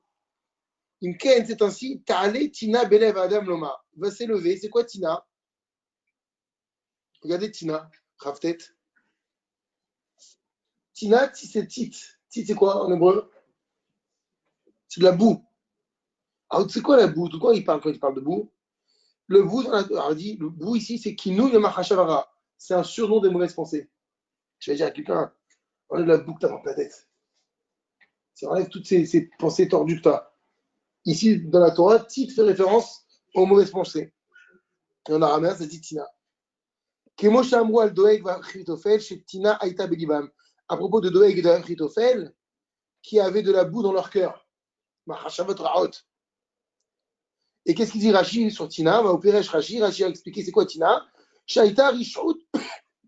Imken, c'est ainsi, Ta'ale Tina Belev Adam Loma, va s'élever. C'est quoi Tina? Regardez Tina, Raftet. Tina, c'est tit. Tit, c'est quoi en hébreu? C'est de la boue. Alors, c'est quoi la boue? De quoi il parle quand il parle de boue? Le boue, alors, il dit, le boue ici, c'est Kinou Yamachashavara. C'est un surnom des mauvaises pensées. Je vais dire à quelqu'un, enlève la boue que tu as dans ta tête. Ça enlève toutes ces pensées tordues que tu as. Ici, dans la Torah, Tit fait référence aux mauvaises pensées. Et en araméen, ça dit Tina. Kemo Shamru al Doeg va Chritofel chez Tina Aïta Begibam. À propos de Doeg et de Chritofel, qui avaient de la boue dans leur cœur. Mahashavot Raot. Et qu'est-ce qu'il dit Rashi sur Tina? Va opérer Rashi a expliqué c'est quoi Tina? Shaita Rishout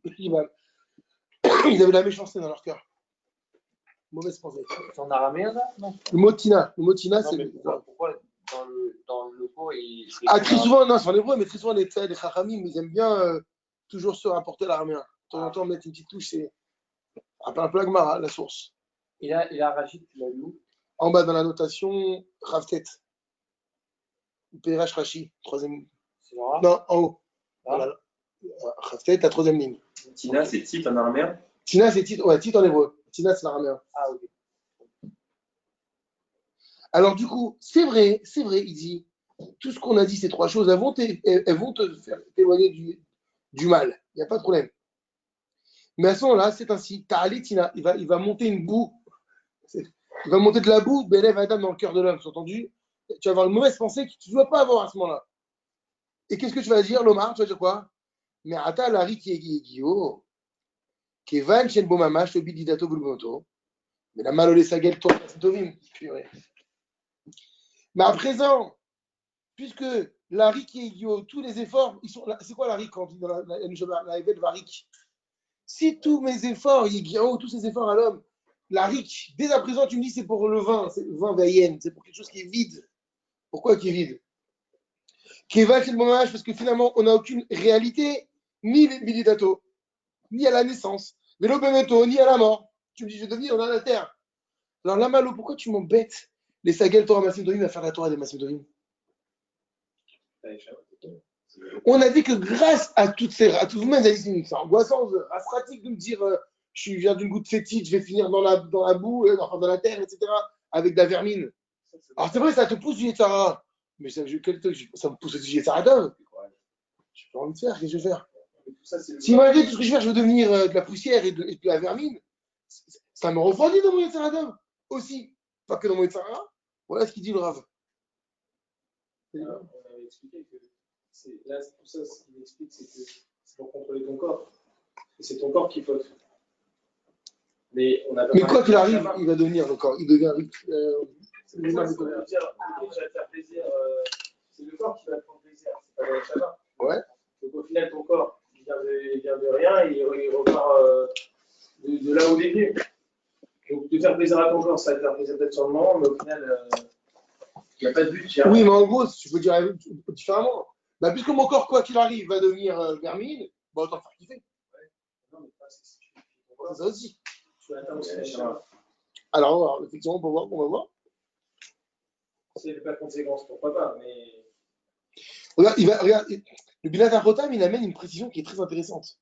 Begibam. Ils avaient la méchanceté dans leur cœur. Mauvaise pensée. C'est en araméen, là? Non. Le mot tina, Non, c'est. mais pourquoi dans le pot, c'est Ah, écrit très en souvent, non, c'est en hébreu, mais très souvent, les chachamim, ils aiment bien toujours se rapporter l'araméen. De temps en temps, mettre une petite touche, c'est un peu la Gemara, la source. Il a Rachid, tu l'as vu où? En bas, dans la notation, Ravtet. PRH Rashi, troisième. C'est là? Non, en haut. Ah. Voilà. Ravtet, la troisième ligne. Tina, c'est titre en araméen? Tina, c'est titre, ouais, titre en hébreu. Tina, c'est l'araméen. Ah, ok. Alors, du coup, c'est vrai, il dit, tout ce qu'on a dit, ces trois choses, elles vont te faire t'éloigner du mal. Il n'y a pas de problème. Mais à ce moment-là, c'est ainsi. Ta'ali Tina, il va monter une boue. Il va monter de la boue, Bélève Adam dans le cœur de l'homme, c'est entendu? Tu vas avoir une mauvaise pensée que tu ne dois pas avoir à ce moment-là. Et qu'est-ce que tu vas dire, Lomar? Tu vas dire quoi? Mais Ata, Lari, qui est Guillaume, qui est Van, Chen Bomamash, Tobi Didato Bulgoto. Mais la malolé Sagel, toi, c'est Tovim. Mais à présent, puisque Lari qui est Guillaume, tous les efforts, ils sont là. C'est quoi Lari quand on dit dans la Eved Varik? Si tous mes efforts, tous ces efforts à l'homme, Lari, dès à présent, tu me dis c'est pour le vin, c'est le vin veillenne, c'est pour quelque chose qui est vide. Pourquoi qui est vide? Qui est vache le moment parce que finalement, on n'a aucune réalité, ni les milidato, ni à la naissance, mais l'obemeto, ni à la mort. Tu me dis, je vais devenir dans la terre. Alors là, Malo, pourquoi tu m'embêtes les Sagel Torah Massim Tovim à faire la Torah des Massim Tovim? On a dit que grâce à toutes ces vous-même, c'est angoissant, pratique de me dire je viens d'une goutte fétide, je vais finir dans la boue, dans la terre, etc., avec de la vermine. Alors c'est vrai, ça te pousse du Yetzara, mais ça me pousse du Yetzara d'homme. Je n'ai pas envie de faire, qu'est-ce que je vais faire? Si moi je dis tout ce que je vais faire, je veux devenir de la poussière et de la vermine, ça me refroidit dans mon Yetzara d'homme aussi, pas que dans mon Yetzara. Voilà ce qu'il dit le Rav. Alors, on avait expliqué que là, tout ça, ce qu'il explique, c'est que c'est pour contrôler ton corps. Et c'est ton corps qui faute. Mais on a pas. Mais quoi qu'il arrive, il va devenir le corps. Il devient. C'est pour ça que dire, ok, je vais te faire plaisir. C'est le corps qui va te faire plaisir. C'est pas le Shabbat. Ouais. Donc au final, ton corps, il vient de rien et il repart de là où il est venu. Donc de faire plaisir à ton corps, ça va te faire plaisir peut-être sur le moment, mais au final, il n'y a pas de but. Oui, mais en gros, tu peux dire différemment. Bah, puisque mon corps, quoi qu'il arrive, va devenir vermine, bah, autant faire kiffer. Ouais. Non, mais pas C'est ça aussi. tu vas atteindre aussi le Shabbat. Alors, effectivement, on va voir. Si il n'y a pas de conséquences, pourquoi pas, mais. Regarde, le Bilat HaChotam, il amène une précision qui est très intéressante.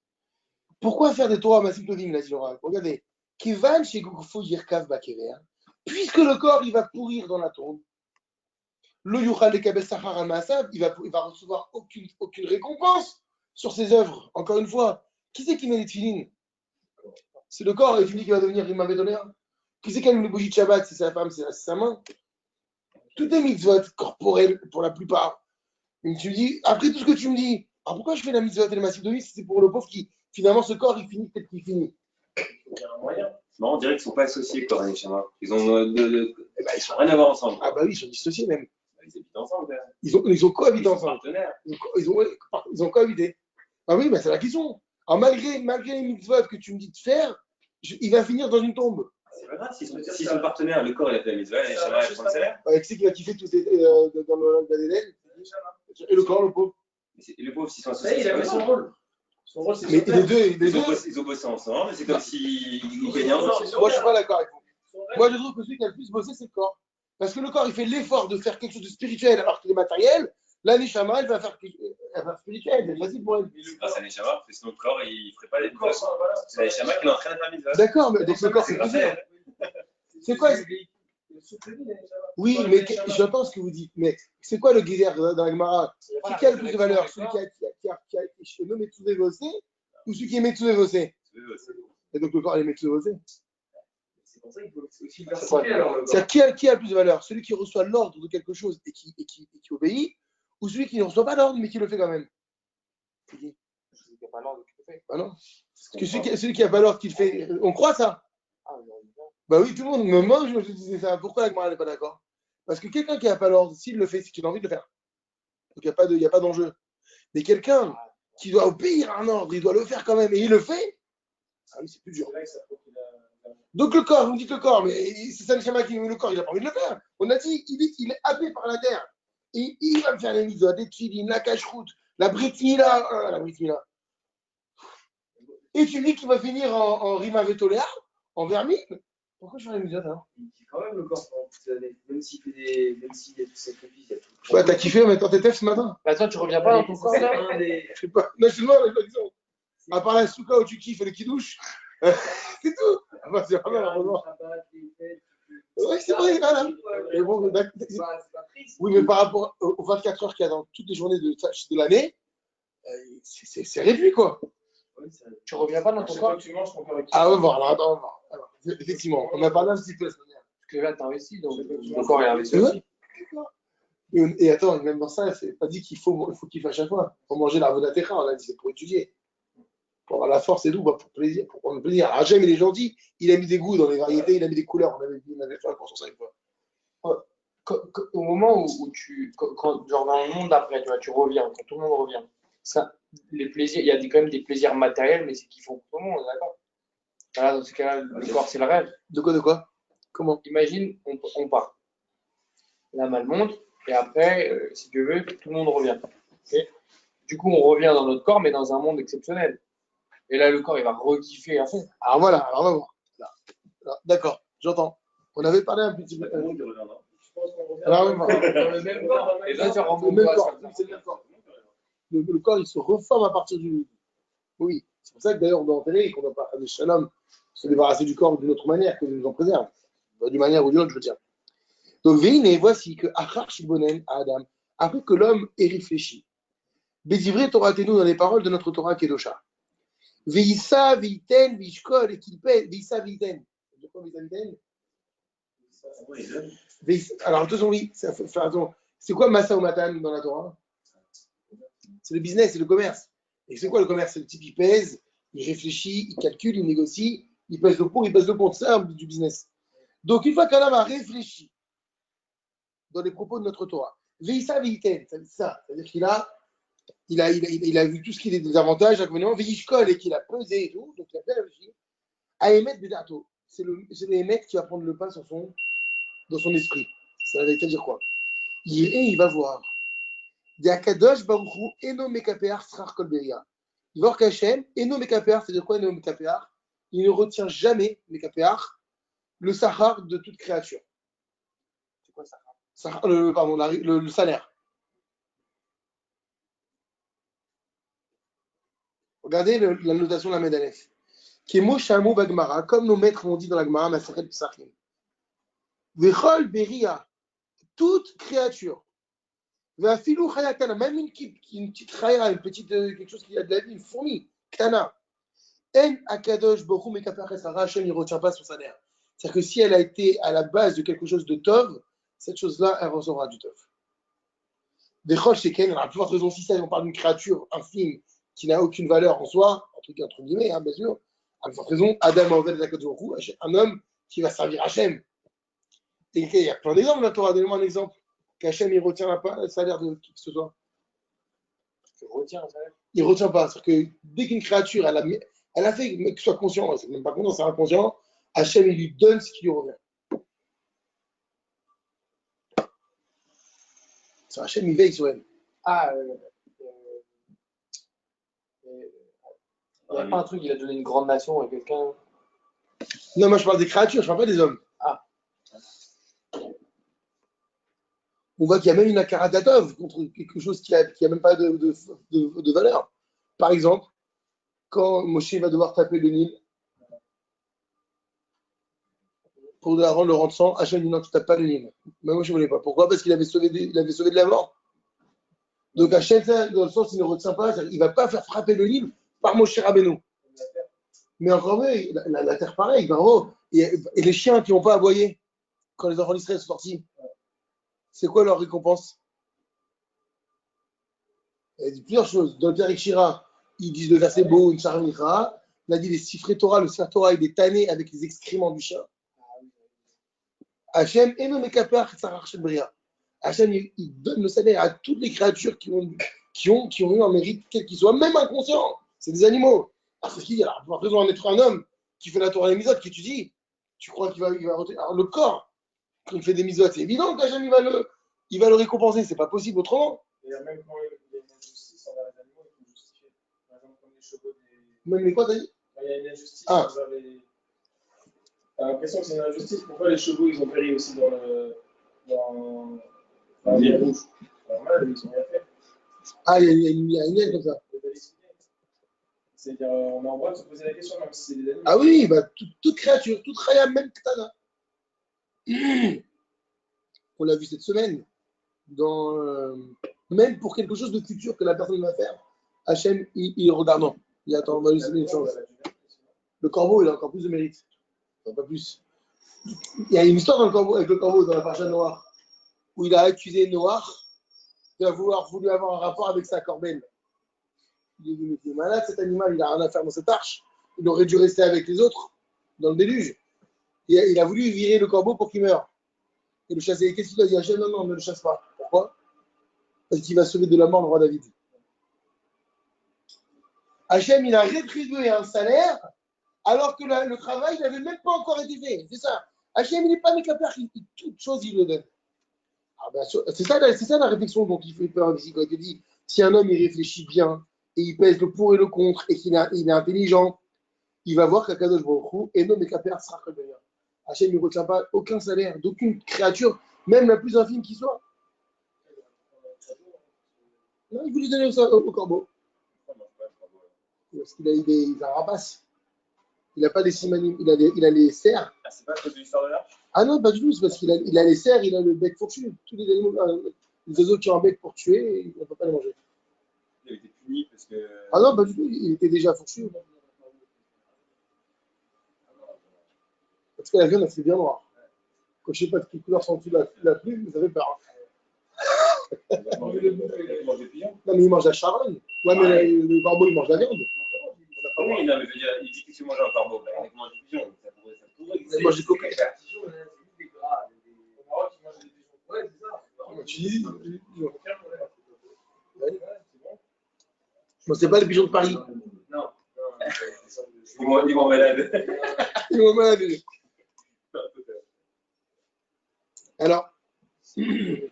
Pourquoi faire des Torah Massim Tovim, il a dit le Rav? Regardez, Kevan chez Gugufo Yirkav Bakever, puisque le corps, il va pourrir dans la tombe, le Yuchal de Kabel Sachar al-Maasav, il va recevoir aucune récompense sur ses œuvres. Encore une fois, qui c'est qui met les tefilines? C'est le corps, et tu me dis qu'il va devenir Imam Bédonner. Qui c'est qui allume les bougies de Shabbat? C'est sa femme, c'est sa main. Tout est mitzvot corporel pour la plupart. Et tu me dis, après tout ce que tu me dis, alors pourquoi je fais la mitzvot et le massif de vie? C'est pour le pauvre qui, finalement, ce corps, il finit peut-être qu'il finit. Il y a un moyen. Non, on dirait qu'ils ne sont pas associés, corps et Neshama. Ils ont ils sont rien à voir ensemble. Ah bah oui, ils sont dissociés même. Ils habitent ensemble. Ils ont cohabité Ils sont ensemble. partenaires. Ils ont cohabité. Ah oui, mais c'est la question. Alors malgré les mitzvot que tu me dis de faire, il va finir dans une tombe. C'est pas grave, s'ils sont partenaires, le corps il a fait la mitzvah, et Neshama elle prend le salaire. Qui c'est qui va kiffer tous ces dans le d'Adéden? Et le corps, le pauvre. Les pauvres, s'ils sont Ça associés. il avait son rôle. Son rôle, c'est Mais sur les terre. deux, Ils ont bossé ensemble, mais c'est comme s'ils gagnaient ensemble. moi je suis pas d'accord avec vous. Son rêve, Moi je trouve que celui qui a le plus bossé, c'est le corps. Parce que le corps, il fait l'effort de faire quelque chose de spirituel alors qu'il est matériel. La Neshama, elle va faire spirituel. C'est facile pour elle. C'est grâce à Neshama, parce que sinon le corps il ne ferait pas les le corps, mitzvahs. voilà. C'est Neshama qui l'entraîne à faire la mitzvah. D'accord, mais donc le corps, c'est grâce plus à dur. elle. C'est quoi? Le souffle de Neshama. Oui, mais j'entends ce que vous dites. Mais c'est quoi le guézère dans la Gemara? Qui a le plus de valeur? Celui qui a été nommé Metsuvé Vossé ou celui qui est Metsuvé Vossé? Et donc le corps, il est Metsuvé Vossé. C'est pour ça qu'il faut aussi diversifier alors le corps. C'est-à-dire qui a le plus de valeur? Celui qui reçoit l'ordre de quelque chose et qui obéit, ou celui qui ne reçoit pas l'ordre mais qui le fait quand même? C'est qui? Celui qui n'a pas l'ordre qui le fait. Ah non. Parce que celui qui n'a pas l'ordre qui le fait, on croit ça? Ah, non, non. Bah oui, tout le monde. Mais moi, je disais ça. Pourquoi la Gemara n'est pas d'accord? Parce que quelqu'un qui n'a pas l'ordre, s'il le fait, c'est qu'il a envie de le faire. Donc il n'y a pas d'enjeu. Mais quelqu'un qui doit obéir à un ordre, il doit le faire quand même, et il le fait, Ah oui, c'est plus dur. C'est là que ça prouve qu'il a. Donc le corps, vous me dites le corps, mais c'est ça le schéma qui nous le corps, il n'a pas envie de le faire. On a dit, il est happé par la terre. Et il va me faire les mitzvot, les tfilines, la cache-route, la brit mila, la brit mila. Et tu me dis qu'il va finir en rima vetoléa, en vermine. Pourquoi je fais les mitzvot alors? Il kiffe quand même le corps pendant toutes ces années. Même s'il fait des. Même s'il y a tous ces sacrifices, il y a tout. Ouais, t'as kiffé en mettant tes tests ce matin? Bah, toi, tu reviens pas dans ton corps, là? Je sais pas. Non, je te demande la question. À part la souka où tu kiffes et le kidouche, c'est tout. Ah bah, c'est vraiment heureusement. Oui, c'est vrai, voilà. Mais bon, C'est pas triste. oui, mais par rapport aux 24 heures qu'il y a dans toutes les journées de l'année, c'est réduit, quoi. Tu reviens pas dans ton Chaque corps? fois que tu manges, ton corps est Ah, ouais, voilà, attends, alors, effectivement, on a parlé un petit peu la semaine dernière. Parce que là, t'investis, donc ton corps est investi Ouais. aussi. Et attends, même dans ça, c'est pas dit qu'il faut kiffer à chaque fois. Pour manger la vodatecha, on a dit c'est pour étudier. Pour avoir la force et tout, bah, pour plaisir, pour prendre le plaisir. Hachem, il est gentil, il a mis des goûts dans les variétés, il a mis des couleurs. On avait fait un cours sur ça une fois. Au moment où genre dans le monde d'après, tu vois, tu reviens, quand tout le monde revient, ça, les plaisirs, il y a quand même des plaisirs matériels, mais c'est qu'ils font pour tout le monde, d'accord? Voilà, dans ce cas-là, le corps, c'est le rêve. De quoi? Comment? Imagine, on part. La malle monte, et après, si tu veux, tout le monde revient. Okay. Du coup, on revient dans notre corps, mais dans un monde exceptionnel. Et là, le corps, il va re-kiffer à fond. Alors voilà, alors on va voir. Là, d'accord, j'entends. On avait parlé un petit peu. Je pense qu'on revient Alors, dans le même corps. Et là, tu le rencontres même quoi, corps, ça? c'est le même corps. Le corps, il se reforme à partir du. Oui, c'est pour ça que d'ailleurs on doit enterrer et qu'on doit pas, les shalom, se débarrasser du corps d'une autre manière, que nous en préserve. D'une manière ou d'une autre, je veux dire. Donc, Veine, voici que Achar Shibonen à Adam, après que l'homme ait réfléchi, Bédivré Torah Tenu dans les paroles de notre Torah Kedosha. Veissa, Veiten, Vishkol, et qu'il paie, Veissa, Veiten. De quoi Veiten? Alors, attention, oui, c'est quoi Massa ou Matan dans la Torah? C'est le business, c'est le commerce. Et c'est quoi le commerce? C'est le type, il pèse, il réfléchit, il calcule, il négocie, il pèse le pour, il pèse le contre. C'est ça du business. Donc, une fois qu'un homme a réfléchi dans les propos de notre Torah, Veissa, Veiten, ça veut dire ça. C'est-à-dire qu'il a vu tout ce qui est des avantages, inconvénients, Veishkol, et qu'il a pesé et tout, donc il a bien réfléchi. À émettre des datos. C'est le émettre qui va prendre le pas dans son esprit. Ça veut dire quoi? Il va voir. D'Akadosh Baruchu Eno Mekapear Srar Kol Beria. Il va voir qu'Hachem, Eno Mekapear, c'est-à-dire quoi Eno Mekapear? Il ne retient jamais, Mekapear, le Sahar de toute créature. C'est quoi Sahar? Pardon, le salaire. Regardez la notation de la Medalef. Kemo Shamo Bagmara, comme nos maîtres l'ont dit dans la Gemara, Masachet Psachim. Vechol Beria, toute créature. Vafilou Chayatana, même une petite chaya, une petite, quelque chose qui a de la vie, une fourmi, Kana. En Akadosh Bochum et Kaparechara, Hachem ne retient pas son salaire. C'est-à-dire que si elle a été à la base de quelque chose de Tov, cette chose-là, elle recevra du Tov. Vechol Sheken, à la plus forte raison, si on parle d'une créature infime qui n'a aucune valeur en soi, entre guillemets, hein, bien sûr, à plus forte raison, Adam Aovel Akadosh, un homme qui va servir Hachem. Et il y a plein d'exemples dans la Torah. Donnez-moi un exemple. Qu'Hachem ne retient pas le salaire de qui que ce soit. Il retient le salaire. Il ne retient pas. C'est-à-dire que dès qu'une créature, elle a fait que ce soit conscient, c'est même pas conscient, c'est inconscient, Hachem, il lui donne ce qui lui revient. C'est Hachem, il veille sur elle. Il n'y a pas un truc, il a donné une grande nation à quelqu'un. Non, moi je parle des créatures, je ne parle pas des hommes. Ah. On voit qu'il y a même une akaratatov contre quelque chose qui a même pas de valeur. Par exemple, quand Moshe va devoir taper le Nil pour le rendre sang, Hachem dit non, tu ne tapes pas le Nil. Mais moi je ne voulais pas. Pourquoi? Parce qu'il avait sauvé de la mort. Donc Hachem, dans le sens, il ne retient pas, il ne va pas faire frapper le Nil par Moshe Rabbeinu. Mais encore mieux, la terre pareil, bravo. Et les chiens qui n'ont pas aboyé quand les enfants d'Israël sont sortis, c'est quoi leur récompense? Il dit plusieurs choses. Dans le Père Shira, ils disent le verset beau, une charmira. On a dit les Sifrei Torah, le Sefer Torah, il est tanné avec les excréments du chien. Hachem, Eno Mekaper, Tzarar Shebria. Hachem, il donne le salaire à toutes les créatures qui ont eu un mérite, quel qu'il soit, même inconscient. C'est des animaux. Ah, c'est ce qu'il dit. Alors, pour besoin d'être un homme qui fait la Torah et les misotes, qui étudie, tu crois qu'il va retirer. Alors, le corps, quand il fait des misotes, c'est évident qu'Hachem, il va le récompenser. C'est pas possible autrement. Et même quand il y a une injustice envers les animaux, il faut justifier. Par exemple, comme les chevaux des. Même les quoi, t'as dit? Quand il y a une injustice Ah. envers les. T'as l'impression que c'est une injustice. Pourquoi les chevaux, ils ont péri aussi dans le. Dans la mer rouge? Normal, ils ont rien fait. Ah, il y a une aide comme ça. C'est-à-dire, on a le droit de se poser la question, même si c'est des animaux. Ah oui, bah, toute créature, toute raya, même Ktana. On l'a vu cette semaine. Même pour quelque chose de futur que la personne va faire, Hachem, il regarde. Non, il attend, on va lui donner une chance. Le corbeau, il a encore plus de mérite. Enfin, pas plus. Il y a une histoire avec le corbeau dans la parcha Noir, où il a accusé Noir d'avoir voulu avoir un rapport avec sa corbeille. Il est dit, mais il est malade cet animal, il n'a rien à faire dans cette arche. Il aurait dû rester avec les autres dans le déluge. Et il a voulu virer le corbeau pour qu'il meure. Et le chasser. Qu'est-ce qu'il a dit? Hachem, non, ne le chasse pas. Pourquoi? Parce qu'il va sauver de la mort le roi David. Hachem, il a rétribué un salaire alors que le travail n'avait même pas encore été fait. C'est ça. Hachem, il n'est pas avec la père, toute chose, il le donne. Ah ben, c'est ça la réflexion dont il fait peur ici quand il te dit si un homme il réfléchit bien et il pèse le pour et le contre et qu'il est intelligent, il va voir qu'Akadosh Baruch Hu et non mais qu'Aper sera très bien. Hachem ne retient pas aucun salaire d'aucune créature, même la plus infime qui soit. Non, il voulait donner ça au corbeau. Parce qu'il a un rapace. Il n'a pas des simanim, il a les cerfs. Ah, c'est pas à cause de l'histoire de l'arche? Ah non, pas du tout, c'est parce qu'il a les cerfs, il a le bec fourchu. Tous les animaux, les oiseaux qui ont un bec pour tuer, on ne peut pas les manger. Il avait été puni parce que. Ah non, pas du tout, il était déjà fourchu. Parce que la viande, elle fait bien noire. Quand je ne sais pas de quelle couleur sont-ils la plume, mais ça fait peur. Il mange des pigeons. Non, mais il mange la charogne. Ouais, mais le corbeau, il mange la viande. Ah oui, non, mais je veux dire, il dit que tu manges un corbeau, bah, il mange des pigeons. Ça pourrait Il mange des coquilles. Des gras, Au Maroc, ils mangent des pigeons. Ouais, c'est ça. Tu dis, Ouais, c'est bon. je ne sais pas les pigeons de Paris. Non. Ils vont malade. Ils vont malade. Alors, j'ai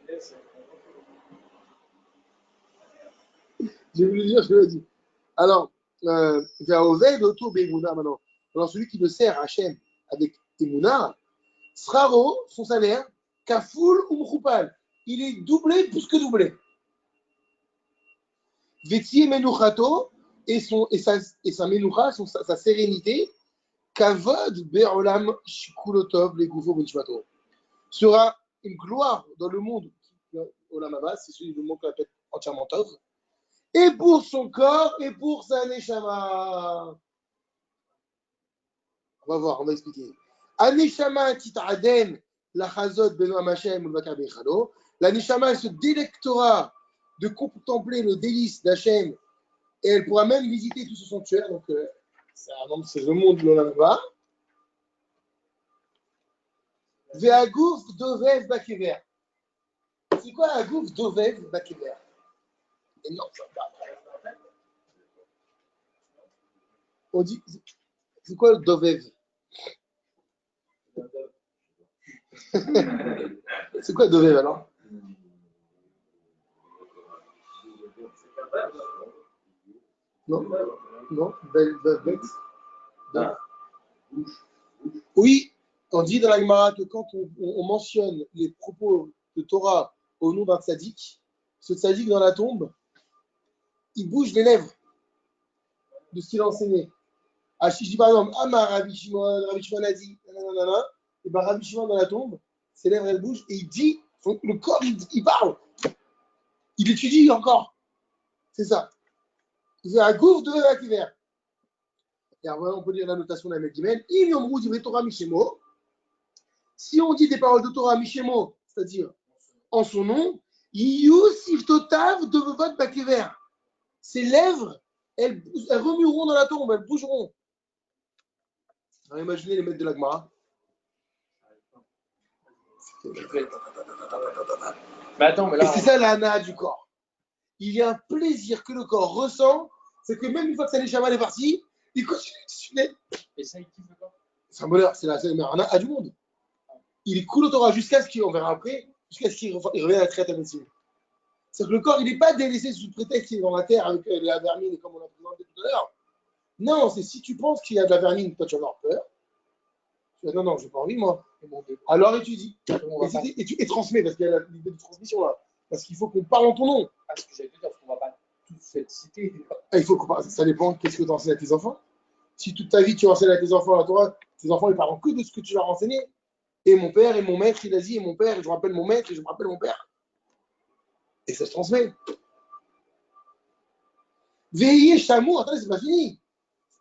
voulu dire ce que j'ai dit. Alors, Vaoved autour d'Emouna maintenant. Alors, celui qui me sert Hachem avec Emouna, Sraro, son salaire, Kafoul ou Mchoupal. Il est doublé plus que doublé. Vetier Menuchato et sa Menucha, sa sérénité, Kavod Be'olam Shikulotov, les Goufo Benchmato, sera une gloire dans le monde, Olam Haba, c'est celui du monde qu'on appelle entièrement Tov, et pour son corps et pour sa Neshama. On va voir, on va expliquer. Aneshama tit'aden la chazot benoam Hashem ou le bakar beichalo. La Neshama, elle se délectera de contempler le délice d'Hachem et elle pourra même visiter tout ce sanctuaire. Donc, c'est le monde de l'Olam Haba. Ve'agouf dovev bakever. C'est quoi agouf dovev bakever? Et non, ça va pas. On dit, c'est quoi le dovev? C'est quoi dovev alors? Non, non, oui, on dit dans la Gemara que quand on mentionne les propos de Torah au nom d'un tzaddik, ce tzaddik dans la tombe, il bouge les lèvres de ce qu'il a enseigné. Ah, si je dis par exemple, Rabbi Shimon a dit, et bien Rabbi Shimon dans la tombe, ses lèvres elles bougent et il dit, le corps il parle, il étudie encore. C'est ça. Il fait un gouffre de Akiver. Et alors voilà, on peut lire la notation de la Megimel. Il yomrou divrei Torah Mishemo. Si on dit des paroles de Torah Mishemo, c'est-à-dire en son nom, Yusif Totav de Vovat Bakever. Ses lèvres, elles remueront dans la tombe, elles bougeront. Alors imaginez les maîtres de la Gemara. Mais attends, mais Et là. c'est ça l'ana du corps. Il y a un plaisir que le corps ressent, c'est que même une fois que sa neshama est partie, Il continue de suivre. Et ça, il kiffe le corps. C'est un bonheur, c'est la marana du monde. Il est cool au Torah jusqu'à ce qu'on verra après, jusqu'à ce qu'il revienne à la traite à médecine. C'est-à-dire que le corps, il n'est pas délaissé sous prétexte qu'il est dans la terre avec la vermine, comme on l'a présenté tout à l'heure. Non, c'est si tu penses qu'il y a de la vermine, toi tu vas avoir peur. Tu vas dire non, j'ai pas envie, moi. Alors étudie. Et transmets, parce qu'il y a l'idée de transmission là. Parce qu'il faut qu'on parle en ton nom. Ah, ce que j'allais te dire, parce qu'on va pas tous être cités. Il faut qu'on parle. Ça dépend qu'est-ce que tu enseignes à tes enfants. Si toute ta vie tu enseignes à tes enfants la Torah, tes enfants ils parlent que de ce que tu leur as enseigné. Et mon père et mon maître, il a dit, et mon père, et je me rappelle mon maître, et je me rappelle mon père. Et ça se transmet. Veillez Chamour, attendez, c'est pas fini.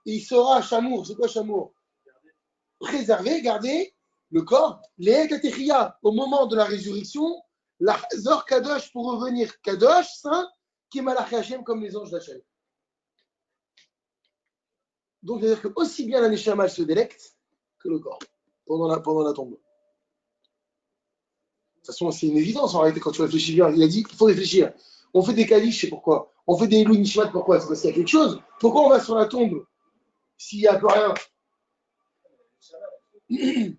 Et il sera Chamour. C'est quoi Chamour? Préserver, garder le corps. Les Kateria, au moment de la résurrection, la Zor Kadosh pour revenir Kadosh, saint, qui est Malach Hashem comme les anges d'Hachem. Donc, c'est-à-dire que aussi bien la Neshama se délecte que le corps pendant la tombe. De toute façon, c'est une évidence en réalité quand tu réfléchis bien. Il a dit qu'il faut réfléchir. On fait des kalish, c'est pourquoi. On fait des Elou Nishmat, pourquoi? C'est parce qu'il y a quelque chose. Pourquoi on va sur la tombe s'il n'y a plus rien?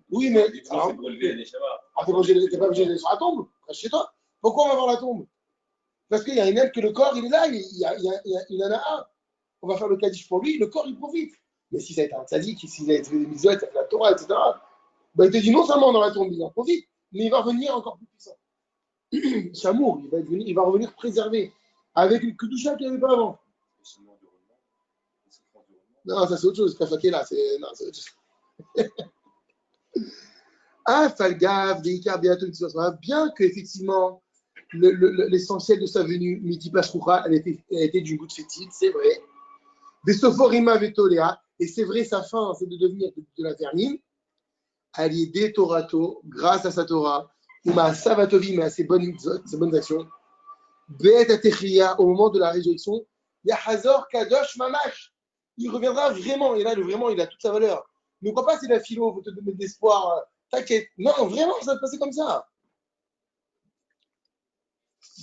Oui, mais. C'est pour relever les Shabbat. T'es pas obligé d'aller sur la tombe, reste chez toi. Pourquoi on va voir la tombe? Parce qu'il y a un aime que le corps, il est là, il en a un. On va faire le Kaddish pour lui, le corps, il profite. Mais si ça a été un tzaddik, s'il a été fait des mitzvot, la Torah, etc., bah, il te dit non seulement dans la tombe, il en profite, mais il va revenir encore plus puissant. Chamour, il va revenir préservé, avec une kedusha qu'il n'y avait pas avant. Non, ça c'est autre chose, Kafaké là, c'est autre chose. Ah, Falgav, Deikar, Beato, bien qu'effectivement, l'essentiel de sa venue, Midi Pashroucha, elle était d'une goutte fétide, c'est vrai. Des Sophorima Vetolea, et c'est vrai, sa fin, c'est de devenir de la vermine. Aliédé Torato, grâce à sa Torah, ou à Savatovi, mais à ses bonnes actions. Bet Atechia, au moment de la résurrection, Yahazor Kadosh Mamash. Il reviendra vraiment, et là, vraiment, il a toute sa valeur. Ne crois pas c'est la philo, faut te donner d'espoir. T'inquiète. Non, vraiment, ça va se passer comme ça.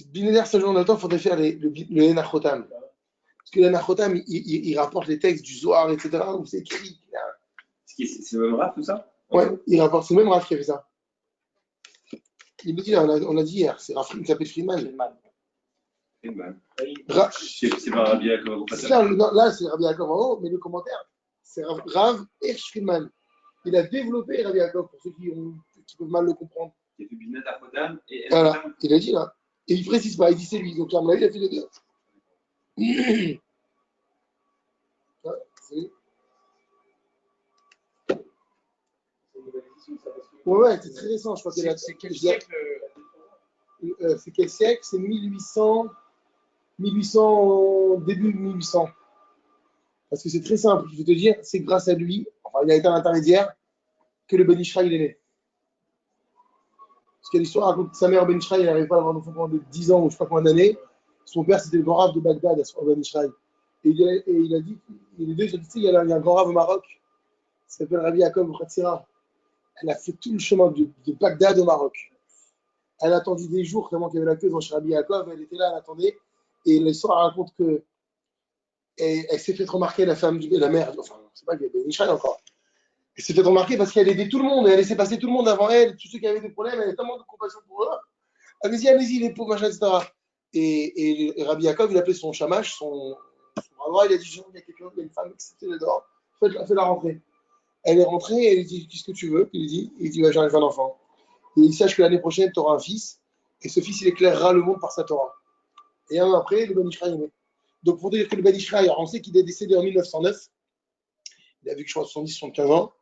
Binaire, ce genre de temps, il faudrait faire le Enachotam. Parce que l'Enachotam, il rapporte les textes du Zohar, etc., où c'est écrit. C'est le même rap, tout ça? Ouais, il rapporte, c'est le même Raph qui a fait ça. Il me dit, on l'a dit hier, c'est Raph qui s'appelle Friedman. Friedman. Ra- C'est pas Rabbi Yaakov. Là, c'est Rabbi Yaakov en haut, mais le commentaire, c'est Rav Hirsch Friedman. Il a développé Rabbi Yaakov pour ceux qui peuvent mal le comprendre. Il a fait Binat Achodam et Voilà, il a dit là. Et il précise pas, il dit c'est lui. Donc à mon avis, il a fait les deux. Ah, c'est lui. Ouais, c'est très récent, je crois qu'il a. C'est quel siècle? C'est quel siècle? C'est 1800, début 1800. Parce que c'est très simple, je vais te dire, c'est grâce à lui, enfin il a été un intermédiaire, que le Ben Ishraï il est né. Parce que l'histoire raconte que sa mère Ben Ishraï, elle n'arrive pas à avoir d'enfant pendant de 10 ans ou je ne sais pas combien d'années. Son père, c'était le grand rave de Bagdad, Ben Ishraï. Et il a dit, les deux, ils ont dit, il y a un grand rave au Maroc, il s'appelle Rabbi Yaakov Khatsira. Elle a fait tout le chemin de Bagdad au Maroc. Elle a attendu des jours, tellement qu'il y avait la queue devant chez Rabbi Yaakov, elle était là, elle attendait. Et l'histoire raconte que elle s'est fait remarquer, la femme, la mère, enfin, c'est pas qu'il y avait Ben Ishraï encore. Elle s'est fait remarquer parce qu'elle aidait tout le monde, et elle laissait passer tout le monde avant elle, tous ceux qui avaient des problèmes, elle avait tellement de compassion pour eux. Allez-y, les pauvres, machin, etc. Et Rabbi Yaakov, il appelait son chamash, son bras droit, il a dit, il y a quelqu'un, il y a une femme exceptionnelle dehors, fais-la rentrer. Elle est rentrée, elle lui dit, qu'est-ce que tu veux? Il dit, j'arrive un enfant. Et il sache que l'année prochaine, tu auras un fils, et ce fils, il éclairera le monde par sa Torah. Et un an après, le Ben Ishraï est né. Donc, pour dire que le Ben Ishraï, on sait qu'il est décédé en 1909, il a vécu, je crois, 70-75 ans.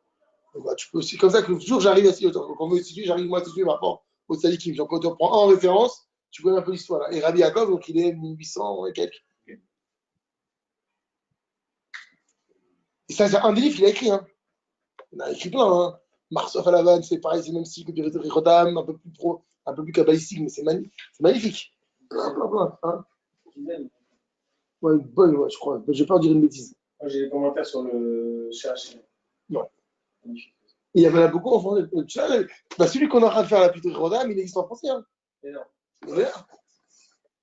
Donc, bah, c'est comme ça que toujours j'arrive à situer. Quand on veut situer, j'arrive moi à situer par rapport au Tzadikim. Donc, quand on prend un en référence, tu connais un peu l'histoire. Là. Et Rabbi Yaakov, donc il est 1800 et quelques. Et ça, c'est un des livres qu'il a écrit. Hein. Il a écrit plein. Hein. Marsof à la vanne, c'est pareil, c'est le même style que Piretori Rodam, un peu plus pro, un peu plus kabbalistique, mais c'est magnifique. Plein. Hein. Ouais, bonne, ouais, je crois. Je ne vais pas en dire une bêtise. Moi, j'ai des commentaires sur le cherche. Non. Il y en a beaucoup en français. Bah, celui qu'on est en train de faire à la Piretori Rodam, il existe en français. Hein. Mais non.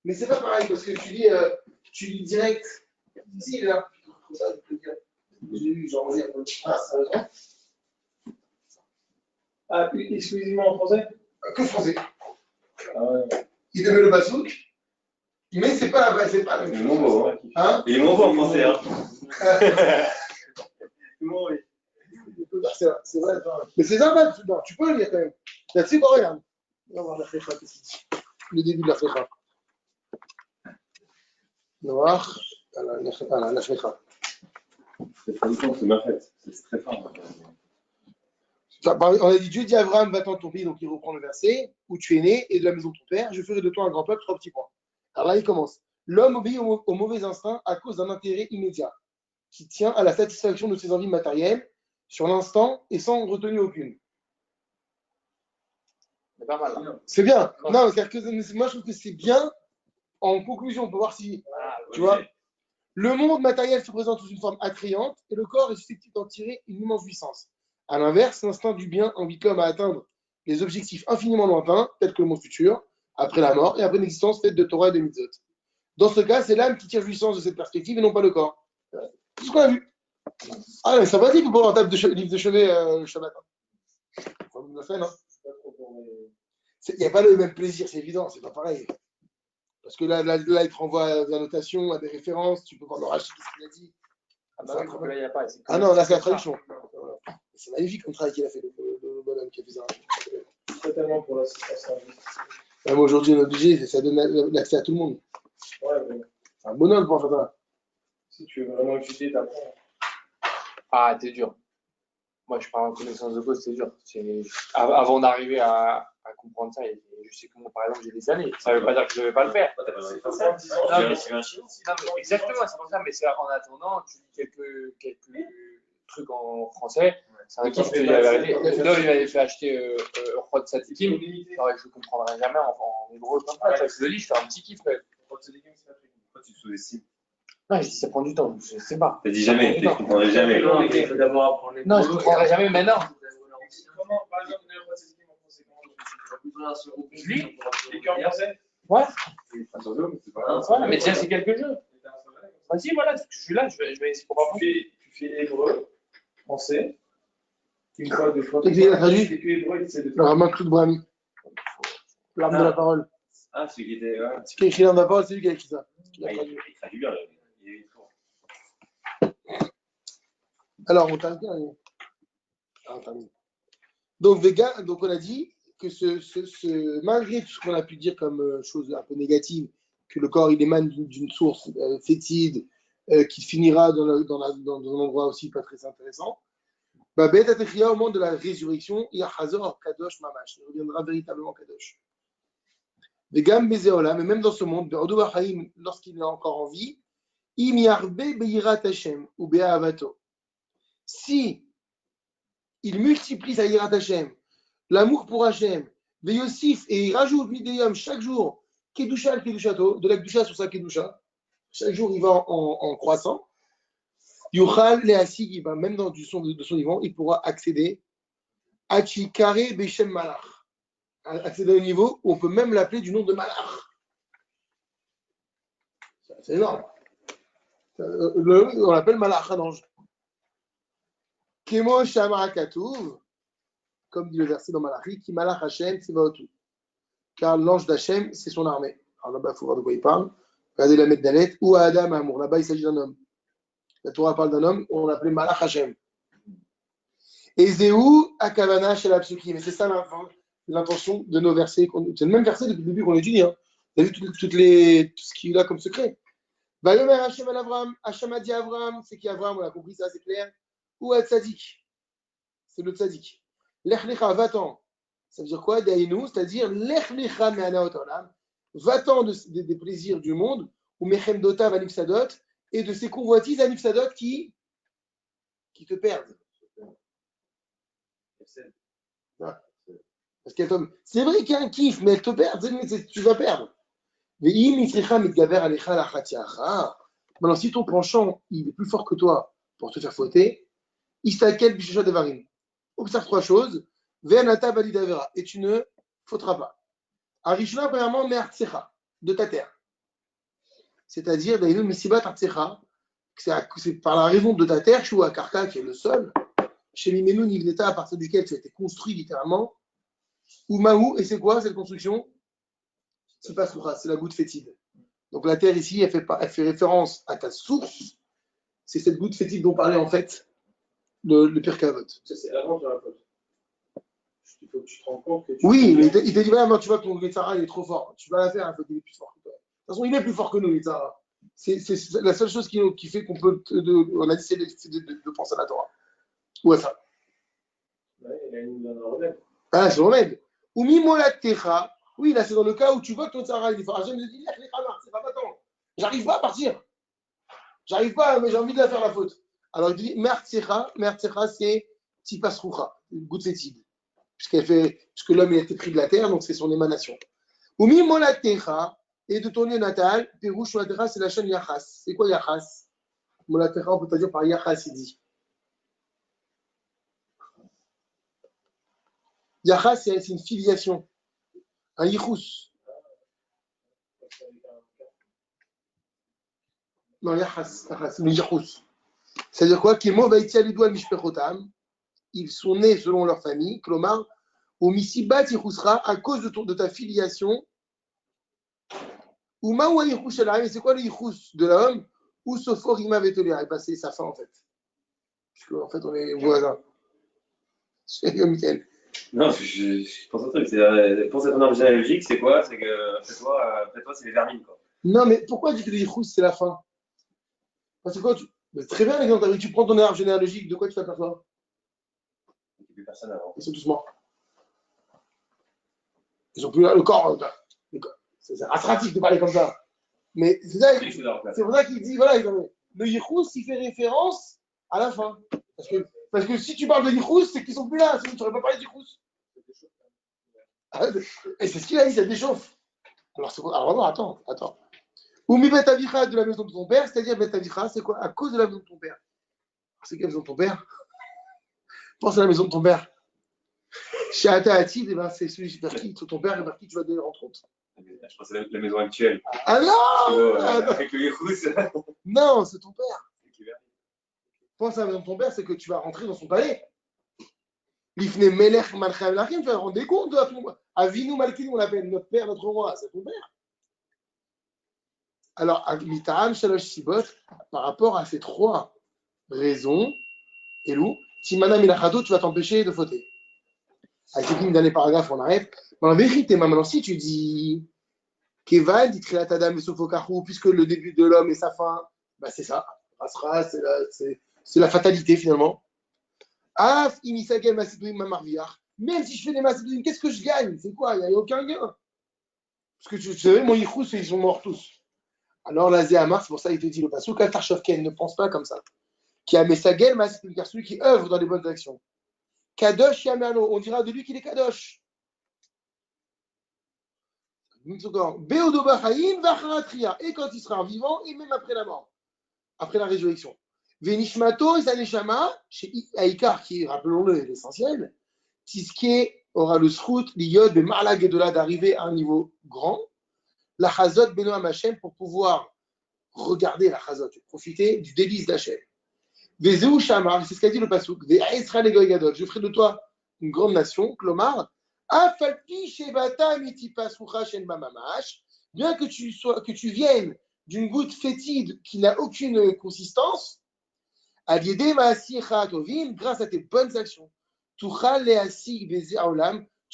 Mais c'est pas pareil parce que tu lis direct. Ici, il est là. Comme ça, je peux le dire. J'ai eu, genre, sérieusement Ah, exclusivement en français? Que français. Ah ouais. Il te met le basouk, mais c'est pas la même Il est chose. moins beau, hein. Hein? Il est moins beau en français, hein. Bon, oui. C'est vrai. Mais c'est sympa, tu peux le lire quand même. Là-dessus, bon, regarde. On va voir la flécha, qu'est-ce qu'il dit. Le début de la flécha. Noir, la flécha. C'est traduction, c'est bien fait. C'est très fort. On a dit Dieu dit à Abraham, va-t'en de ton pays, donc il reprend le verset, où tu es né, et de la maison de ton père, je ferai de toi un grand peuple, 3 petits points. Alors là, il commence. L'homme obéit au mauvais instinct à cause d'un intérêt immédiat, qui tient à la satisfaction de ses envies matérielles, sur l'instant et sans retenue aucune. C'est pas mal. Là. C'est bien. Non, que moi je trouve que c'est bien. En conclusion, on peut voir si, tu vois, le monde matériel se présente sous une forme attrayante et le corps est susceptible d'en tirer une immense puissance. À l'inverse, l'instinct du bien invite l'homme à atteindre les objectifs infiniment lointains, tels que le monde futur, après la mort et après une existence faite de Torah et de mitzvot. Dans ce cas, c'est l'âme qui tire jouissance de cette perspective et non pas le corps. C'est ce qu'on a vu. Ah, mais sympathique pour un table de livre de chevet le Shabbat. On l'a fait, non? Il n'y a pas le même plaisir, c'est évident, c'est pas pareil. Parce que là, il te renvoie à des annotations, à des références, tu peux voir le Rashi, qu'est-ce qu'il a dit. Ah, bah oui, donc là, il n'y a pas. Ah non, là, c'est la traduction. C'est magnifique comme travail qu'il a fait, le bonhomme qui a fait ça. Totalement pour l'assistance. Même aujourd'hui, on est obligé, ça donne l'accès à tout le monde. Ouais, mais C'est un bonhomme pour faire ça. si tu veux vraiment étudier, t'apprends. Ah, t'es dur. Moi, je parle en connaissance de cause, c'est dur. Avant d'arriver à comprendre ça, et je sais que moi, par exemple, j'ai des années. Ça ne veut pas dire que je ne vais pas le faire. T'as pas besoin de faire ça. ça. Non, mais Tu veux un chien? exactement, c'est pour ça. Mais c'est en attendant, tu dis quelques trucs en français. C'est un kiff, je te dis la vérité. Là, il m'avait fait acheter Rod Satikim. Je ne comprendrai jamais en hébreu comme ça. Je le lis, je fais un petit kiff. Pourquoi tu te sous-estimes? Non, je dis ça prend du temps. Je sais pas. T'as dit jamais, tu ne comprendrais jamais. Non, il faut d'abord apprendre les Non, je ne comprendrai jamais maintenant. Comment, par exemple, le Rotzetim en français, comment Je lis. Et qu'en français? Ouais. C'est pas Mais déjà, c'est quelques jeux. Vas-y, voilà, je suis là, je vais essayer pour pas Tu fais hébreu, français, une fois, deux fois. Et puis, il a traduit. Et puis hébreu, c'est de Le rabbin Claude Brahmi. L'arme de la parole. Ah, celui qui était. Ouais. C'est qui a écrit l'arme de la parole, c'est lui qui a écrit ça. Ah, il traduit bien. Il est fort. Alors, on termine. On termine. Donc, donc, on a dit que malgré tout ce qu'on a pu dire comme chose un peu négative, que le corps il émane d'une source fétide qui finira dans un endroit aussi pas très intéressant, bah, Beit HaTechia, au moment de la résurrection, il y a Hazor Kadosh Mamash, il reviendra véritablement Kadosh. Vegam Bezeola, mais même dans ce monde, lorsqu'il est encore en vie, Im Yarbe Beirat Hashem ou Be'avato. Si il multiplie sa Yirat Hashem, l'amour pour Hashem, Veyosif, et il rajoute Mideyam chaque jour, Kedusha al Kedushato, de la Kedusha sur sa Kedusha, chaque jour il va en croissant, Yuchal Leasig, même dans de son vivant, il pourra accéder à Chikare Beshem Malach, accéder au niveau où on peut même l'appeler du nom de Malach. C'est énorme. On l'appelle Malach, un ange. Kemo Shamara Katuv, comme dit le verset dans Malachi, qui Malach Hashem, c'est Vaotu. Car l'ange d'Hachem, c'est son armée. Alors là-bas, il faut voir de quoi il parle. Regardez la Meddalet, ou à Adam Amour. Là-bas, il s'agit d'un homme. La Torah parle d'un homme, on l'appelait Malach Hashem. Et Zéhou Akavana Shelapsuki. Mais c'est ça l'intention de nos versets. C'est le même verset depuis le début qu'on étudie. Hein. Vous avez vu tout ce qu'il a comme secret. Vayomer Hashem al Avram. Hashem a dit à Avram, c'est qui Avram, on a compris ça, c'est clair. Ou à Tzadik. C'est le Tzadik. Lech Lecha, va-t'en. Ça veut dire quoi? Daïnou, c'est-à-dire Lech Lecha me'ana otolam. Va-t'en des plaisirs du monde, ou Mechem Dotav Anifsadot, et de ces convoitises Anifsadot qui te perdent. Parce qu'elle tombe. C'est vrai qu'il y a un kiff, mais elle te perd, tu vas perdre. Maintenant, si ton penchant il est plus fort que toi pour te faire fouetter, Istakel Bishisha Devarim. Observe 3 choses. Ve'anata Balidavera. Et tu ne faudras pas. Arishna, premièrement, Me'artsecha, de ta terre. C'est-à-dire, Daïnou Mesibat Artsecha, c'est par la raison de ta terre, Shua Karka, qui est le sol, chez Mimenu Nivneta, à partir duquel tu as été construit littéralement, ou Mahou, et c'est quoi cette construction? C'est pas Soura, c'est la goutte fétide. Donc la terre ici, elle fait référence à ta source. C'est cette goutte fétide dont parlait en fait le Pirkei Avot. Ça, c'est avant de la faute. Il faut que tu te rends compte que tu. Oui, mais il te dit, voilà, moi, tu vois que ton Yetzara, il est trop fort. Tu vas la faire, il est plus fort que toi. De toute façon, il est plus fort que nous, Yetzara. C'est la seule chose qui fait qu'on peut. On a dit, c'est de penser à la Torah. Ou à ça. Ouais, il a une remède. Ah, c'est le remède. Ou Mimola Techa. Oui, là, c'est dans le cas où tu vois que ton Yetzara, il est fort. Hachem me dit, c'est pas attends. J'arrive pas à partir. J'arrive pas, mais j'ai envie de la faire la faute. Alors il dit, Mertsecha, c'est Tipasrucha, une goutte fétide. Puisque l'homme il a été pris de la terre, donc c'est son émanation. Umi Molatecha, et de ton lieu natal, Pérouche Molatecha, c'est la chaîne Yachas. C'est quoi Yachas? Molatecha, on peut traduire par Yachas, il dit. Yachas, c'est une filiation, un Yichus. Non, Yachas, le Yichus. C'est-à-dire quoi? Ils sont nés selon leur famille, Klomar, au Misibat Yichusra, à cause de ta filiation. Ou Mawa Yichus Shalaim, c'est quoi le Yichus de l'homme? Ou Sofor Ima Vetolera, c'est sa fin en fait. Puisque en fait on est voisins. C'est comme Michael. Non, je pense au truc. Pour cette arbre généalogique, c'est quoi? C'est que après toi, c'est les vermines, quoi. Non, mais pourquoi tu dis que le Yichus c'est la fin? Parce que quoi très bien, l'exemple, tu prends ton arbre généalogique, de quoi tu t'aperçois? Il n'y a plus personne avant. Ils sont tous morts. Ils ont plus le corps. C'est attractif de parler comme ça. Mais c'est pour ça qu'il dit, voilà, le Yichus, il fait référence à la fin. Parce que si tu parles de Yichus, c'est qu'ils sont plus là, sinon tu n'aurais pas parlé de Yichus. Et c'est ce qu'il a dit, ça déchauffe. Alors non, attends. Ou mi betavicha de la maison de ton père, c'est-à-dire betavicha, c'est quoi? À cause de la maison de ton père. C'est quelle maison de ton père? Pense à la maison de ton père. Chez Ata Atid, c'est celui vers qui ton père et vers qui tu vas donner en compte. Je pense que c'est la maison actuelle. Ah non, avec le Yichus. Non, c'est ton père. Pense à la maison de ton père, c'est que tu vas rentrer dans son palais. L'ifne Melech Malchem Lachim, tu vas te rendre compte de ton Avinu Malkin, on l'appelle notre père, notre roi, c'est ton père. Alors, Mitaan Shalosh Sibot, par rapport à ces trois raisons, Elou, Timana Milachado, tu vas t'empêcher de fauter. Avec les derniers paragraphes, on arrête. Mais en vérité, maintenant, si tu dis Keval, dit Triat Adam et Sofokahu, puisque le début de l'homme et sa fin, bah c'est ça. Rasra, c'est la fatalité finalement. Af, Imisagel, Masidouim, Mamarviach. Même si je fais des Masidouim, qu'est-ce que je gagne? C'est quoi? Il n'y a aucun gain. Parce que tu sais, mon Yichus, ils sont morts tous. Alors, la Zéhamar, c'est pour ça qu'il te dit le passage, Katarchovken, ne pense pas comme ça. Qui a Mesagel, Masidouim, car celui qui œuvre dans les bonnes actions. Kadosh Yamano, on dira de lui qu'il est Kadosh. Et quand il sera vivant, et même après la mort, après la résurrection. Venishmato et Saneshama, chez Aïkar, qui est, rappelons-le, l'essentiel, Tiske aura le srout, l'iyod, le marlag et de là d'arriver à un niveau grand, la chazot beno Hashem pour pouvoir regarder la chazot, profiter du délice d'Hachem. Vezeu Shamar, c'est ce qu'a dit le Pasuk, je ferai de toi une grande nation, Klomar, bien que tu viennes d'une goutte fétide qui n'a aucune consistance, grâce à tes bonnes actions, tu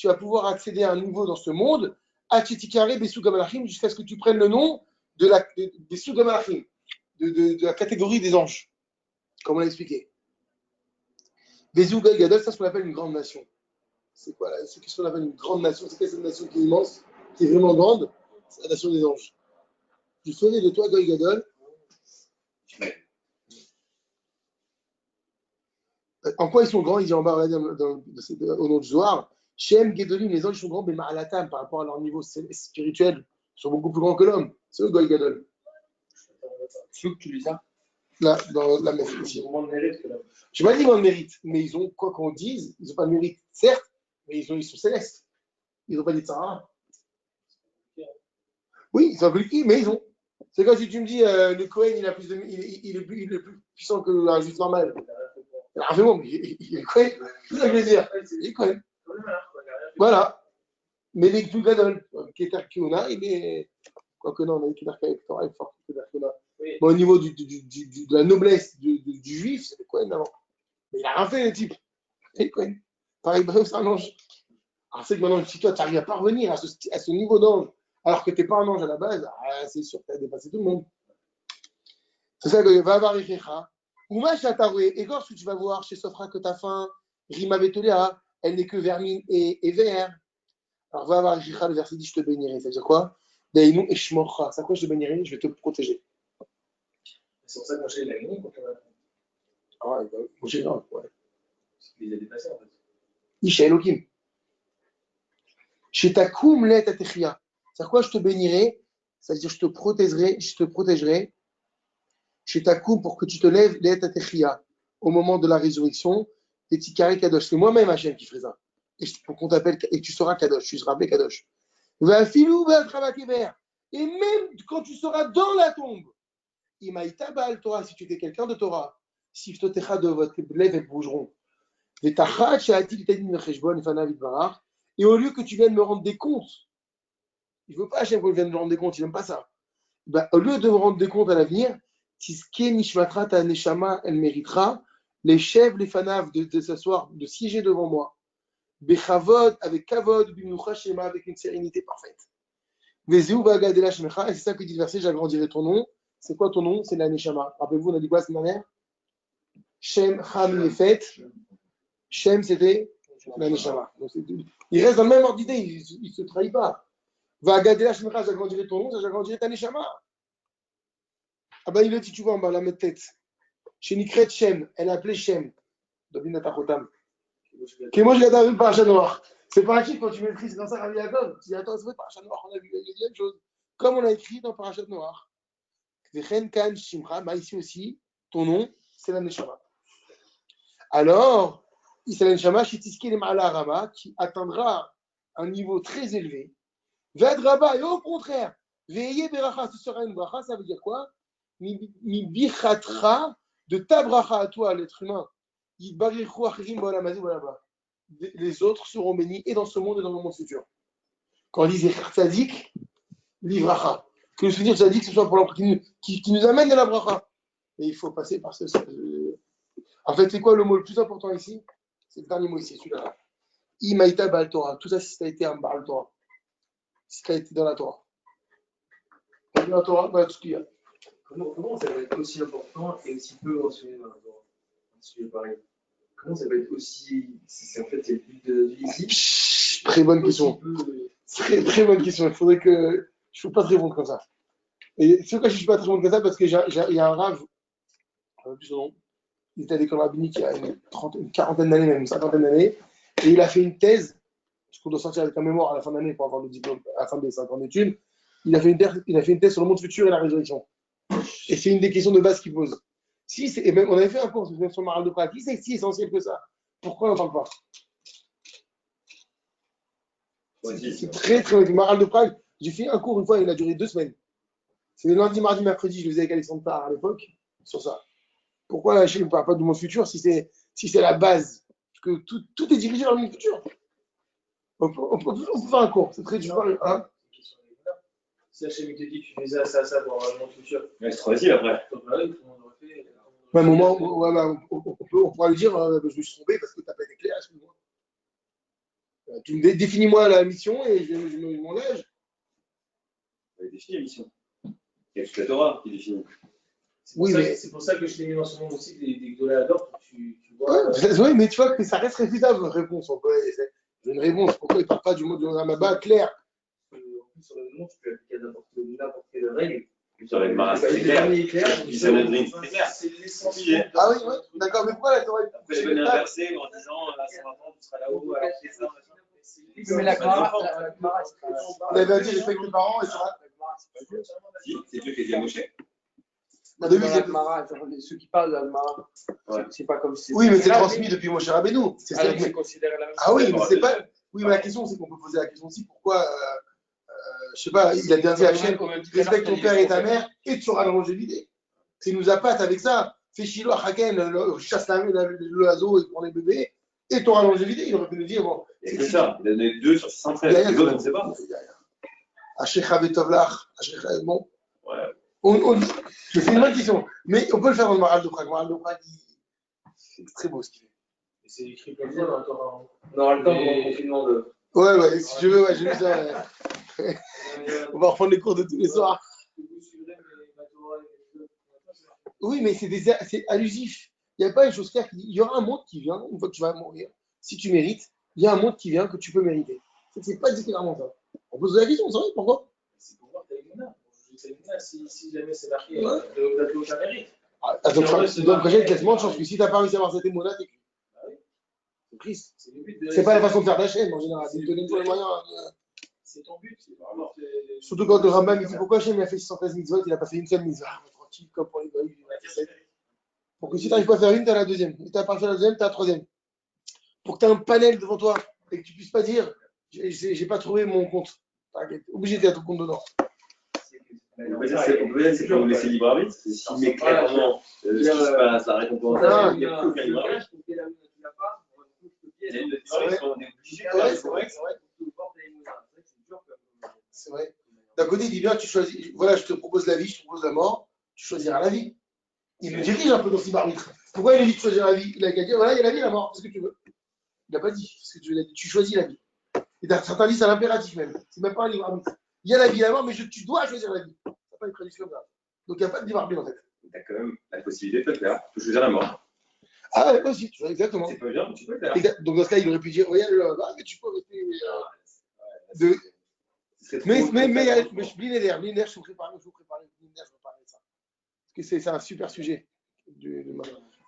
vas pouvoir accéder à un niveau dans ce monde, jusqu'à ce que tu prennes le nom de la catégorie des anges, comme on l'a expliqué. Ça, c'est ce qu'on appelle une grande nation. C'est quoi là? C'est ce qu'on appelle une grande nation. C'est cette nation qui est immense, qui est vraiment grande? C'est la nation des anges. Je ferai de toi, Goy Gadol. En quoi ils sont grands? Il dit en bas, au nom du Zohar. Shem, Gedolim, les anges sont grands, mais Ma'alatam, par rapport à leur niveau spirituel, ils sont beaucoup plus grands que l'homme. C'est eux, Goy Gadol. C'est où que tu lis ça? Là, dans la messe. Ils ont moins de mérite que l'homme. Je n'ai pas dit moins de mérite, mais ils ont, quoi qu'on dise, ils n'ont pas de mérite, certes, mais ils sont célestes. Ils n'ont pas dit de Sahara. Oui, ils sont compliqués, mais ils ont. C'est comme si tu me dis le Cohen, il est plus puissant qu'un juif normal. Alors, c'est bon, il est Cohen. C'est ça que je veux dire. Il est Cohen. Voilà. Mais les plus gadol, Keter Kiona, il est. Quoique non, on a dit Keter Kiona est fort. Keter Kiona. Oui. Bon, au niveau de la noblesse du juif, c'est le Cohen avant. Mais il a rien fait, le type. C'est Cohen. Pareil, c'est un ange. Alors, c'est que maintenant, si toi, tu n'arrives à parvenir à ce niveau d'ange, alors que tu n'es pas un ange à la base, c'est sûr que tu as dépassé tout le monde. C'est ça que va avoir Echecha. Ou Machatawé. Et lorsque tu vas voir chez Sofra que ta faim, Rima Betolea, elle n'est que vermine et vert. Alors, va avoir Echecha, le verset dit je te bénirai. Ça veut dire quoi? Daïnou Eshmorcha. C'est quoi je te bénirai? Je vais te protéger. C'est pour ça que Moshe il a gagné contre le Ah ouais, bah, Moshe, non, ouais. Parce qu'il les a dépassés en fait. Isha Elohim. Shetakoum let atechia. C'est quoi je te bénirai? C'est-à-dire je te protégerai. Shetakoum pour que tu te lèves let atechia au moment de la résurrection. Et tikare kadosh. C'est moi-même Hachem qui ferai ça. Et pour qu'on t'appelle et tu seras kadosh. Tu seras appelé kadosh. Va filou va travailler. Et même quand tu seras dans la tombe. Imaïta Baal Torah, si tu étais quelqu'un de Torah, si tu te de votre lèvres elles bougeront. Et au lieu que tu viennes me rendre des comptes, il ne veut pas Hachem qu'on vienne me rendre des comptes, il n'aime pas ça. Ben, au lieu de me rendre des comptes à l'avenir, Tiske Nishmatra ta Neshama, elle méritera les chefs, les fanaves de s'asseoir, de siéger devant moi. Bechavod, avec Kavod, Bimucha Shema, avec une sérénité parfaite. Vezeu Bagadela Shemecha, et c'est ça que dit le verset, j'agrandirai ton nom. C'est quoi ton nom? C'est la Neshama. Rappelez-vous, on a dit quoi la semaine dernière? Shem, Ham, Nefet. Shem, c'était la Neshama. Donc, il reste dans le même ordre d'idée, il ne se trahit pas. Va garder la Shemecha, j'agrandirai ton nom, ça j'agrandirai ta Neshama. Ah ben il est, si tu vois en bas, la tête. Chez Nikret Shem, elle a appelé Shem. Dobin Atachotam. Que moi je l'ai vu par Parashat Noach. C'est pas un chiffre quand tu maîtrises dans ça, Rabbi Yaakov. Tu dis attends, c'est vrai, Parashat Noach, on a vu la même chose. Comme on a écrit dans Parashat Noach. Vechen Kan Shimcha, bah ici aussi, ton nom, c'est la Neshama. Alors, c'est la Neshama, Shitiski le Ma'ala Rama, qui atteindra un niveau très élevé. Ved Rabba, et au contraire, Veillez Beracha, ce sera une bracha, ça veut dire quoi? Mi bichatcha, de ta bracha à toi, l'être humain. Yibarichu achirim ba'olamazi ba'laba. Les autres seront bénis et dans ce monde et dans le monde futur. Quand on dit Zechar Tzadik, livracha. Que le souvenir Tzadik, ce soit pour l'emploi qui nous amène de la bracha. Et il faut passer par ce. En fait, c'est quoi le mot le plus important ici? C'est le dernier mot ici, celui-là. Imaïta Baal Torah. Tout ça, si ça a été un Baal Torah. Si ça a été dans la Torah. Dans la Torah, voilà tout ce qu'il y a. Comment ça va être aussi important et aussi peu mentionné dans la Torah? Un sujet pareil. Comment ça va être aussi. C'est en fait, c'est le but de la vie ici. Très bonne question. Très, très bonne question. Il faudrait que. Je ne peux pas te répondre comme ça. Et c'est pourquoi je ne suis pas très bon comme ça, parce qu'il y a un rave, plus son nom, il était à l'école rabbinique il y a une quarantaine d'années, même une cinquantaine d'années, et il a fait une thèse, parce qu'on doit sortir avec un mémoire à la fin d'année pour avoir le diplôme, à la fin des 5 ans d'études. Il a fait une thèse sur le monde futur et la résurrection. Et c'est une des questions de base qu'il pose. Et même, on avait fait un cours sur le Maral de Prague. Si c'est si essentiel que ça, pourquoi on n'en parle pas? C'est très, très. Le Maral de Prague, j'ai fait un cours une fois, il a duré 2 semaines. C'est le lundi, mardi, mercredi, je le faisais avec Alexandre Tarr à l'époque, sur ça. Pourquoi je ne parle pas du monde futur si c'est la base? Parce que tout est dirigé vers le monde futur. On peut faire un cours, c'est très dur. Hein? Si Hachem te dit que tu fais ça pour avoir le monde futur. Mais c'est trop facile après. Tout le monde aurait fait. À un moment, on pourra lui dire je me suis trompé parce que tu n'as pas été clair, excuse-moi. Définis-moi la mission et je m'engage. Vous avez défini la mission. Il y a toute la Torah qui définit. C'est pour ça que je t'ai mis dans ce monde aussi des Gdolador pour que tu vois. Oui, mais tu vois que ça reste réfutable, une réponse. J'ai une réponse. Pourquoi il ne parle pas du mot de Ramaba clair? En plus, sur le nom, tu peux appliquer n'importe quelle règle. Sur les Maras, c'est clair. Du Sanhedrin, c'est clair. C'est l'essentiel. Ah oui, d'accord, mais pourquoi la Torah? Après, je connais un verset en disant à 120 ans, tu seras là-haut, alors c'est ça. Mais la Gemara, On avait dit respecte tes parents et ça va. Si, c'est Dieu qui a dit à Moshe. Au début, c'est. ceux qui parlent de l'Almara, c'est pas comme si. Oui, mais c'est transmis depuis Moshe Rabbeinu. C'est considéré la même chose. Ah oui, mais c'est pas. Oui, mais la question, c'est qu'on peut poser la question aussi pourquoi je sais pas, il a bien dit à Hachem, Au même titre, respecte ton alors, père et ta il est mère et tu auras le longévité. C'est nous appâte avec ça. Fais chilo à Haken, chasse l'oiseau et prends les bébés et tu auras la longévité. Il aurait pu nous dire, bon, Il n'y a que ça. Il a donné 2 sur 613. Il y a Les autres, on ne sait pas. Ashecha Betovlach, bon. Ouais. Je fais une bonne question. Mais on peut le faire dans le Maral de Prague. Maral de Prague, c'est très beau ce qu'il fait. C'est écrit comme ça dans le Torah. On aura le temps pour le confinement de. Ouais, si tu veux, ouais, j'ai vu ça. Ouais. On va reprendre les cours de tous les soirs. Vous suivrez ma Torah et les Oui, mais c'est allusif. Il n'y a pas une chose claire qui dit il y aura un monde qui vient, une fois que tu vas mourir, si tu mérites, il y a un monde qui vient que tu peux mériter. C'est pas dit clairement ça. On pose la question, on sait pourquoi. C'est pour voir ta Emouna. Ta Emouna, si jamais c'est marqué, Ouais. de aucun mérite. Donc, dans le projet, quasiment de chance que si tu n'as pas réussi à avoir cette émouna, t'es cuit. C'est triste. C'est le but de. C'est pas la façon de faire ta chaîne en général. C'est de donner tous les moyens. C'est ton but. C'est vraiment. Surtout quand le Rambam il dit pourquoi Hachem il a fait 613 mitzvot, il n'a pas fait une seule mitzvah. Tranquille, comme pour les goïs, il en a fait 7. Pour que si tu n'arrives pas à faire une, tu as la deuxième. Si tu n'as pas fait la deuxième, tu as la troisième. Pour que tu aies un panel devant toi et que tu puisses pas dire j'ai pas trouvé mon compte. T'inquiète, obligé d'être ton compte dedans. On peut dire c'est pour nous laisser libre arbitre. S'il met clairement ce qui se passe, la récompense, il n'y a plus aucun libre arbitre. Il y a une différence, on est obligé de faire. C'est vrai. D'un côté, il dit bien, tu choisis. Voilà, je te propose la vie, je te propose la mort, tu choisiras la vie. Il le dirige un peu dans ce libre arbitre. Pourquoi il a dit de choisir la vie? Il a qu'à dire voilà, il y a la vie et la mort, fais ce que tu veux. Il n'a pas dit ce que tu veux, il a dit tu choisis la vie. Et certains disent c'est un impératif même. C'est même pas un libre arbitre. Il y a la vie et la mort, mais tu dois choisir la vie. Ça n'a pas une traduction comme ça. Donc il n'y a pas de libre arbitre en fait. Tu as quand même la possibilité de le faire. Tu peux choisir la mort. Ah ouais, aussi, tu vois, exactement. C'est pas bien, mais tu peux le faire. Exact. Donc dans ce cas, il aurait pu dire regarde là-bas, mais tu peux rester. Mais je Blinéder, je vous prépare, Blinéder, je vous parler de ça. Parce que c'est un super sujet.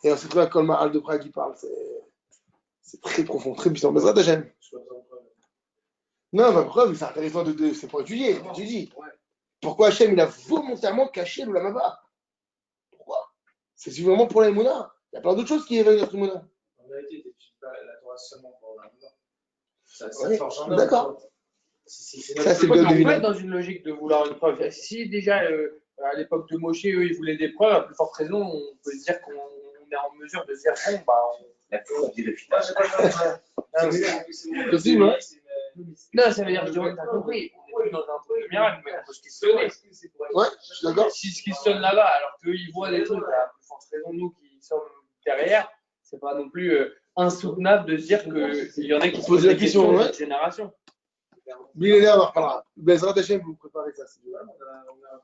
Et c'est très quand le Maral de Prague qui parle, c'est très profond, très puissant. Mais ça t'achète. Non, bah pourquoi? C'est intéressant c'est pour étudier. Tu dis. Pourquoi Hachem il a volontairement caché le Lamaba? Pourquoi? C'est vraiment pour la Emouna. Il y a plein d'autres choses qui éveillent notre Emouna. En réalité, tu n'étudies pas la Torah seulement pour la Emouna. Ça Ouais, forge un homme. d'accord. Ça, c'est On le peut deviner. pas être dans une logique de vouloir une preuve. Si déjà, à l'époque de Moshe, eux, ils voulaient des preuves, à plus forte raison, on peut se dire qu'on est en mesure de se dire bon, bah. La preuve irréfutable. C'est possible, hein? Non, ça veut dire que tu as compris. On est plus dans un truc de miracle, mais on peut se questionner. Ouais, je suis d'accord. S'ils se questionnent là-bas, alors qu'ils voient des trucs, à plus forte raison, nous qui sommes derrière, c'est pas non plus insoutenable de se dire qu'il y en a qui se posent la question de cette génération. Blinéder, on en reparlera. Bezrat Hachem, vous préparez ça. On a